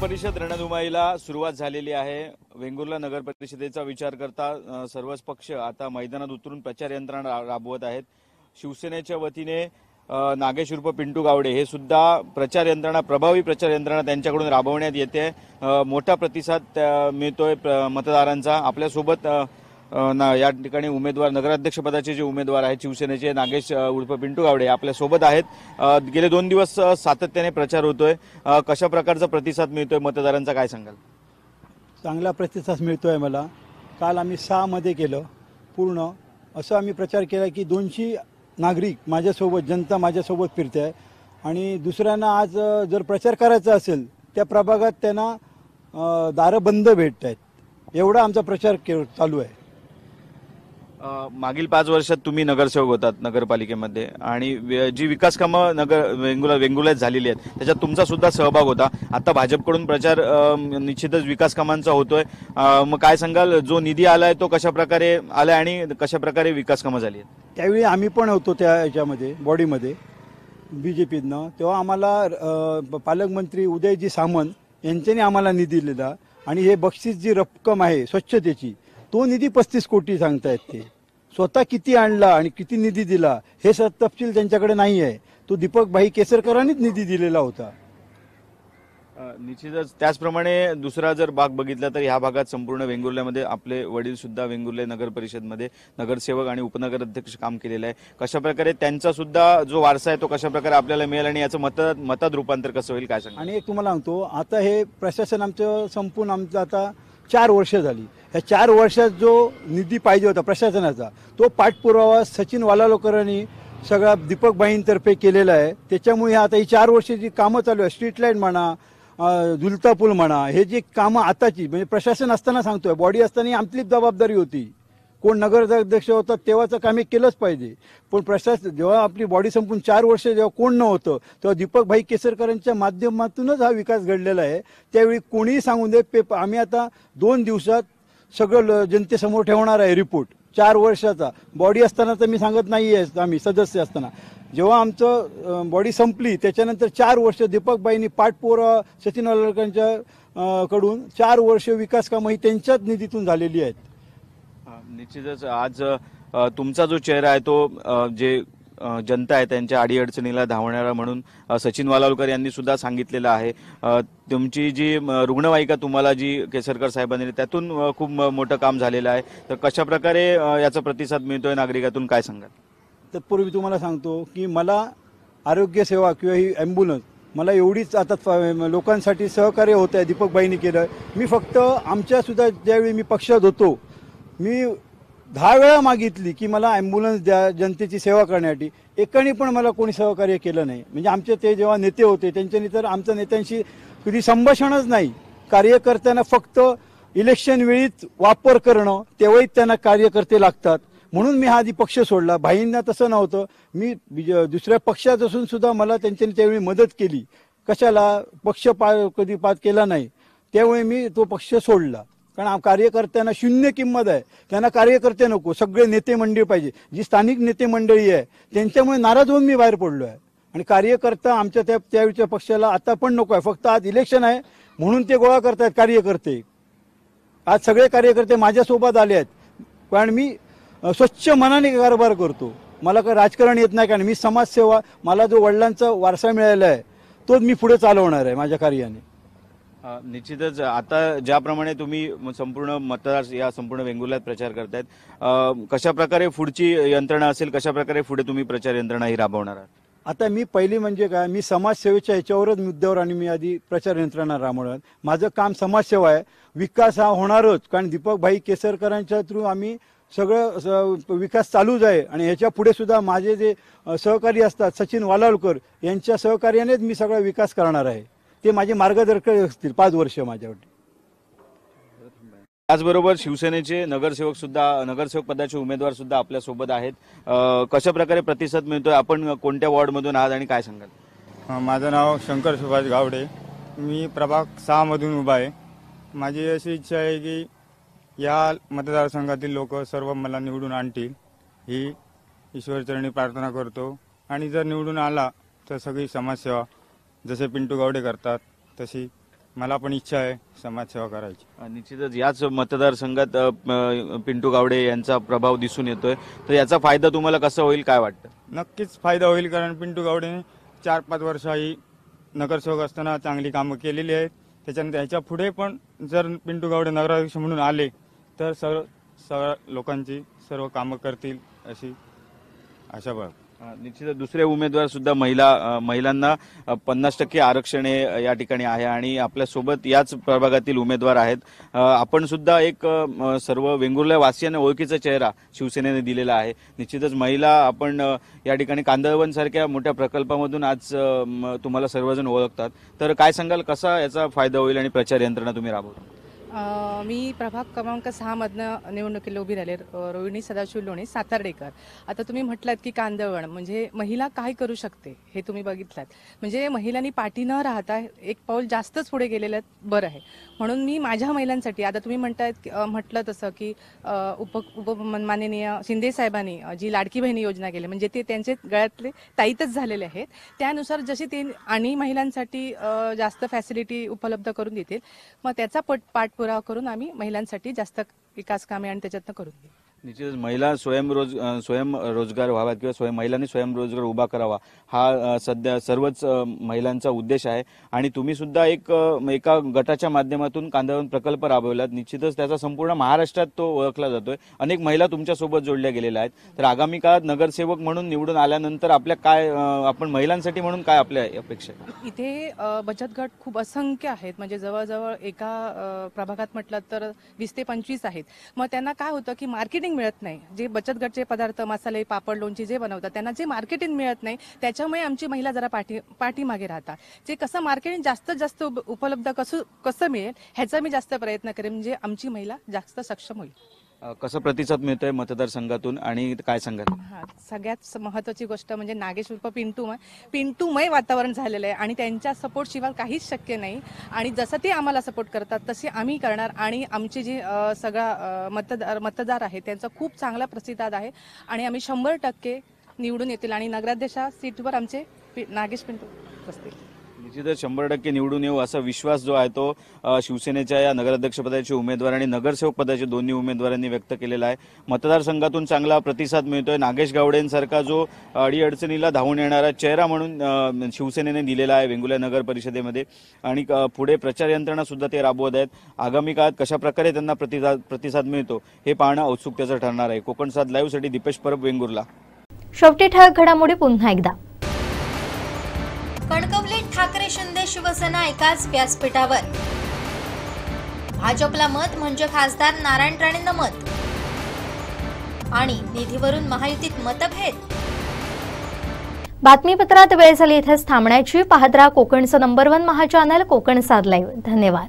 परिषद रणधुमाईला सुरुवात झालेली आहे। वेंगुर्ला नगर परिषदेचा विचार करता सर्वच पक्ष आता मैदानात उतरून प्रचार यंत्रणा राबवत आहेत। शिवसेनेच्या वतीने नागेश उर्फ पिंटू गावडे हे सुद्धा प्रचार यंत्रणा, प्रभावी प्रचार यंत्रणा त्यांच्याकडून राबवण्यात येते। मोठा प्रतिसाद मिळतोय मतदारांचा। आपल्यासोबत या ठिकाणी उमेदवार, नगराध्यक्ष पदाचे जे उमेदवार आहेत शिवसेनेचे नागेश उर्फ पिंटू गावडे आपल्या सोबत आहेत। गेले 2 दिवस सातत्याने प्रचार होतोय, कशा प्रकारचा प्रतिसाद मिळतोय मतदारांचा काय सांगाल? चांगला प्रतिसाद मिळतोय मला। काल आम्ही 6 मध्ये केलं पूर्ण, असं आम्ही प्रचार केला की 200 नागरिक माझ्यासोबत, जनता माझ्यासोबत फिरते आहे आणि दुसऱ्यांना आज जर प्रचार करायचा असेल त्या प्रभागात त्यांना दारं बंद भेटत आहेत, एवढा आमचा प्रचार चालू आहे। मागील 5 वर्षात तुम्ही नगरसेवक होतात नगरपालिकेमध्ये आणि जी विकास कामं वेंगुर्ल्यात झालेली आहेत त्याच्यात तुमचा सुद्धा सहभाग होता। आता भाजपकडून प्रचार निश्चितच विकास कामांचा होतोय, मग काय सांगाल? जो निधी आलाय तो कशा प्रकारे आलाय आणि कशा प्रकारे विकास कामं झाली आहेत? त्यावेळी आम्ही पण होतो त्या याच्यामध्ये बॉडीमध्ये BJPनं, तेव्हा आम्हाला पालकमंत्री उदयजी सामंत यांच्याने आम्हाला निधी दिलेला आणि हे बक्षीस जी रक्कम आहे स्वच्छतेची तो निधी 35 कोटी सांगतायत। ते स्वतः किती आणला आणि किती निधी दिला हे तपशील त्यांच्याकडे नाही आहे, तो दीपक भाई केसरकरांनीच निधी दिलेला होता। निश्चितच त्याचप्रमाणे दुसरा जर भाग बघितला तर ह्या भागात संपूर्ण वेंगुर्ल्यामध्ये आपले वडील सुद्धा वेंगुर्ले नगर परिषदमध्ये नगरसेवक आणि उपनगर अध्यक्ष काम केलेलं आहे. कशा प्रकारे त्यांचा सुद्धा जो वारसा आहे तो कशा प्रकारे आपल्याला मिळेल आणि याचं मतात रूपांतर कसं होईल काय सांगा? आणि एक तुम्हाला सांगतो, आता हे प्रशासन आमचं संपूर्ण आमचं आता 4 वर्ष झाली. ह्या 4 वर्षात जो निधी पाहिजे होता प्रशासनाचा तो पाठपुरावा सचिन वालावलकरांनी सगळा दीपक भाईंतर्फे केलेला आहे. त्याच्यामुळे आता ही 4 वर्षाची कामं चालू आहे. स्ट्रीट लाईट म्हणा, झुलता पूल म्हणा, हे जी कामं आताची म्हणजे प्रशासन असताना सांगतोय, बॉडी असताना आमची जबाबदारी होती. कोण नगराध्यक्ष होता तेव्हाचं काम हे केलंच पाहिजे. पण प्रशासन जेव्हा आपली बॉडी संपून 4 वर्ष जेव्हा कोण नव्हतं तेव्हा दीपक भाई केसरकरांच्या माध्यमातूनच हा विकास घडलेला आहे. त्यावेळी कोणीही सांगून दे, आम्ही आता 2 दिवसात सगळं जनतेसमोर ठेवणार आहे रिपोर्ट. 4 वर्षाचा बॉडी असताना तर मी सांगत नाही आहे, आम्ही सदस्य असताना जेव्हा आमचं बॉडी संपली त्याच्यानंतर 4 वर्ष दीपकबाईंनी पाठपुरावा सचिन वालावलकरांच्या कडून 4 वर्ष विकास कामं ही त्यांच्याच निधीतून झालेली आहेत. निश्चितच आज तुमचा जो चेहरा आहे तो जे जनता आहे त्यांच्या अडीअडचणीला धावणारा म्हणून सचिन वालावलकर यांनी सुद्धा सांगितलेलं आहे. तुमची जी रुग्णवाहिका तुम्हाला जी केसरकर साहेबांनी त्यातून खूप मोठं काम झालेलं आहे. तर कशा प्रकारे याचा प्रतिसाद मिळतोय नागरिकातून काय सांगाल? तत्पूर्वी तुम्हाला सांगतो की मला आरोग्य सेवा किंवा ही ॲम्ब्युलन्स मला एवढीच आता लोकांसाठी सहकार्य होत आहे दीपकबाईंनी केलं. मी फक्त आमच्यासुद्धा ज्यावेळी मी पक्षात होतो मी 10 वेळा मागितली की मला ॲम्ब्युलन्स द्या जनतेची सेवा करण्यासाठी. एकाने पण मला कोणी सहकार्य केलं नाही. म्हणजे आमचे ते जेव्हा नेते होते त्यांच्यानी तर आमच्या नेत्यांशी कधी संभाषणच नाही. कार्यकर्त्यांना फक्त इलेक्शन वेळीच वापर करणं, तेव्हाही त्यांना कार्यकर्ते लागतात. म्हणून मी हा आधी पक्ष सोडला. भाईंना तसं नव्हतं. मी दुसऱ्या पक्षात असून सुद्धा मला त्यांच्यानी त्यावेळी मदत केली. कशाला पक्ष कधी पात केला नाही. त्यामुळे मी तो पक्ष सोडला. कारण कार्यकर्त्यांना शून्य किंमत आहे. त्यांना कार्यकर्ते नको, सगळे नेते मंडळी पाहिजे. जी स्थानिक नेते मंडळी आहे त्यांच्यामुळे नाराज होऊन मी बाहेर पडलो आहे. आणि कार्यकर्ता आमच्या त्यावेळच्या पक्षाला आता पण नको आहे. फक्त आज इलेक्शन आहे म्हणून ते गोळा करतायत कार्यकर्ते. आज सगळे कार्यकर्ते माझ्यासोबत आले आहेत. कारण मी स्वच्छ मनाने कारभार करतो. मला काय राजकारण येत नाही. कारण मी समाजसेवा, मला जो वडिलांचा वारसा मिळाला आहे तोच मी पुढे चालवणार आहे माझ्या कार्याने. निश्चितच आता ज्याप्रमाणे तुम्ही संपूर्ण मतदार या संपूर्ण वेंगुर्ल्यात प्रचार करतायत, कशा प्रकारे पुढची यंत्रणा असेल, कशा प्रकारे पुढे तुम्ही प्रचार यंत्रणा ही राबवणार आहात? आता मी पहिली म्हणजे काय, मी समाजसेवेच्या ह्याच्यावरच मुद्द्यावर आणि मी आधी प्रचार यंत्रणा राबवणार. माझं काम समाजसेवा आहे. विकास हा होणारच. कारण दीपकभाई केसरकरांच्या थ्रू आम्ही सगळं विकास चालूच आहे. आणि ह्याच्या पुढे सुद्धा माझे जे सहकारी असतात सचिन वालावलकर यांच्या सहकार्यानेच मी सगळा विकास करणार आहे. ते माझे मार्गदर्शक असतील 5 वर्ष माझ्यासाठी. त्याचबरोबर शिवसेनेचे नगरसेवक पदाचे उमेदवार सुद्धा आपल्या सोबत आहेत. कशा प्रकारे प्रतिसाद मिळतोय? आपण कोणत्या वॉर्डमधून आहात आणि काय सांगाल? माझं नाव शंकर सुभाष गावडे. मी प्रभाग 6 मधून उभा आहे. माझी अशी इच्छा आहे की या मतदारसंघातील लोक सर्व मला निवडून आणतील ही ईश्वरचरणी प्रार्थना करतो. आणि जर निवडून आला तर सगळी समाजसेवा जसे पिंटू गावडे करतात तशी मला पण इच्छा आहे समाजसेवा करायची. निश्चितच याच मतदारसंघात पिंटू गावडे यांचा प्रभाव दिसून येतोय. तर याचा फायदा तुम्हाला कसा होईल काय वाटतं? नक्कीच फायदा होईल. कारण पिंटू गावडेने 4-5 वर्ष ही नगरसेवक असताना चांगली कामं केलेली आहेत. त्याच्यानंतर ह्याच्या पुढे पण जर पिंटू गावडे नगराध्यक्ष म्हणून आले तर सर्व लोकांची सर्व कामं करतील अशी आशा बघ. निश्चितच दुसरे उमेदवार सुद्धा महिलांना 50% आरक्षण हे या ठिकाणी आहे आणि आपल्यासोबत याच प्रभागातील उमेदवार आहेत. आपण सुद्धा एक सर्व वेंगुर्ल्या वासियांना ओळखीचा चेहरा शिवसेनेने दिलेला आहे. निश्चितच महिला आपण या ठिकाणी कांदळवन सारख्या मोठ्या प्रकल्पामधून आज तुम्हाला सर्वजण ओळखतात. तर काय सांगाल, कसा याचा फायदा होईल आणि प्रचार यंत्रणा तुम्ही राबवता? मी प्रभाग क्रमांक 6 मधनं निवडणुकीला उभी राहिले. रोहिणी सदाशिव लोणे, सातार्डेकर. आता तुम्ही म्हटलात की कांदळवन म्हणजे महिला काय करू शकते हे तुम्ही बघितलात. म्हणजे महिलांनी पाठी न राहता एक पाऊल जास्तच पुढे गेलेलं बरं आहे. म्हणून मी माझ्या महिलांसाठी, आता तुम्ही म्हटलं तसं की माननीय शिंदे साहेबांनी जी लाडकी बहिणी योजना केली म्हणजे ते त्यांचे गळ्यातले ताईतच झालेले आहेत. त्यानुसार जशी ते आणि महिलांसाठी जास्त फॅसिलिटी उपलब्ध करून देतील मग त्याचा पाठपुरावा करून आम्ही महिलांसाठी जास्त विकास कामे आणि त्याच्यातनं करून देऊ. निश्चितच महिला स्वयंरोजगार व्हाव्यात किंवा महिलांनी स्वयंरोजगार उभा करावा हा सध्या सर्वच महिलांचा उद्देश आहे आणि तुम्ही सुद्धा एका गटाच्या माध्यमातून कांदळवन प्रकल्प राबवलात. निश्चितच त्याचा संपूर्ण महाराष्ट्रात तो ओळखला जातोय. अनेक महिला तुमच्यासोबत जोडल्या गेलेल्या आहेत. तर आगामी काळात नगरसेवक म्हणून निवडून आल्यानंतर आपल्या काय आपण महिलांसाठी म्हणून काय आपल्या अपेक्षा आहे? इथे बचत गट खूप असंख्य आहेत. म्हणजे जवळजवळ एका प्रभागात म्हटलं तर 20 ते 25 आहेत. मग त्यांना काय होतं की मार्केटिंग मिळत नाही. जे बचत गटचे पदार्थ मसाले पापड लोणची जे बनवतात त्यांना जे मार्केटिंग मिळत नाही त्याच्यामुळे आमची महिला जरा पाठीमागे राहतात. जे कसं मार्केटिंग जास्तीत जास्त उपलब्ध कसं मिळेल ह्याचा मी जास्त प्रयत्न करेन म्हणजे आमची महिला जास्त सक्षम होईल. कसं प्रतिसाद मिळतोय मतदारसंघातून आणि काय सांगाल? सगळ्यात महत्त्वाची गोष्ट म्हणजे नागेश उर्फ पिंटूमय वातावरण झालेलं आहे आणि त्यांच्या सपोर्ट शिवाय काहीच शक्य नाही. आणि जसं ते आम्हाला सपोर्ट करतात तसे आम्ही करणार आणि आमचे जे सगळा मतदार आहेत त्यांचा खूप चांगला प्रतिसाद आहे आणि आम्ही 100% निवडून येतील आणि नगराध्यक्षा सीटवर आमचे नागेश पिंटू बसतील. निश्चितच 100% निवडून येऊ असा विश्वास जो आहे तो शिवसेनेच्या या नगराध्यक्षपदाचे उमेदवार आणि नगरसेवक पदाचे दोन्ही उमेदवारांनी व्यक्त केलेला आहे. मतदारसंघातून चांगला प्रतिसाद मिळतोय. नागेश गावडेंसारखा जो अडीअडचणीला धावून येणारा चेहरा म्हणून शिवसेनेने दिलेला आहे वेंगुर्ला नगर परिषदेमध्ये आणि पुढे प्रचार यंत्रणा सुद्धा ते राबवत आहेत. आगामी काळात कशा प्रकारे त्यांना प्रतिसाद मिळतो हे पाहणं औत्सुक्याचं ठरणार आहे. कोकण 7 लाईव्ह साठी दीपेश परब, वेंगुर्ला. शेवटी ठळक घडामोडी पुन्हा एकदा. कणकवलीत ठाकरे शिंदे शिवसेना एकाच व्यासपीठावर. भाजपला मत म्हणजे खासदार नारायण राणेंना मत आणि निधीवरून महायुतीत मतभेद. बातमीपत्रात वेळ झाली इथेच थांबण्याची. पाहत राहा कोकणचं नंबर 1 महा चॅनल कोकण 7 लाईव्ह. धन्यवाद.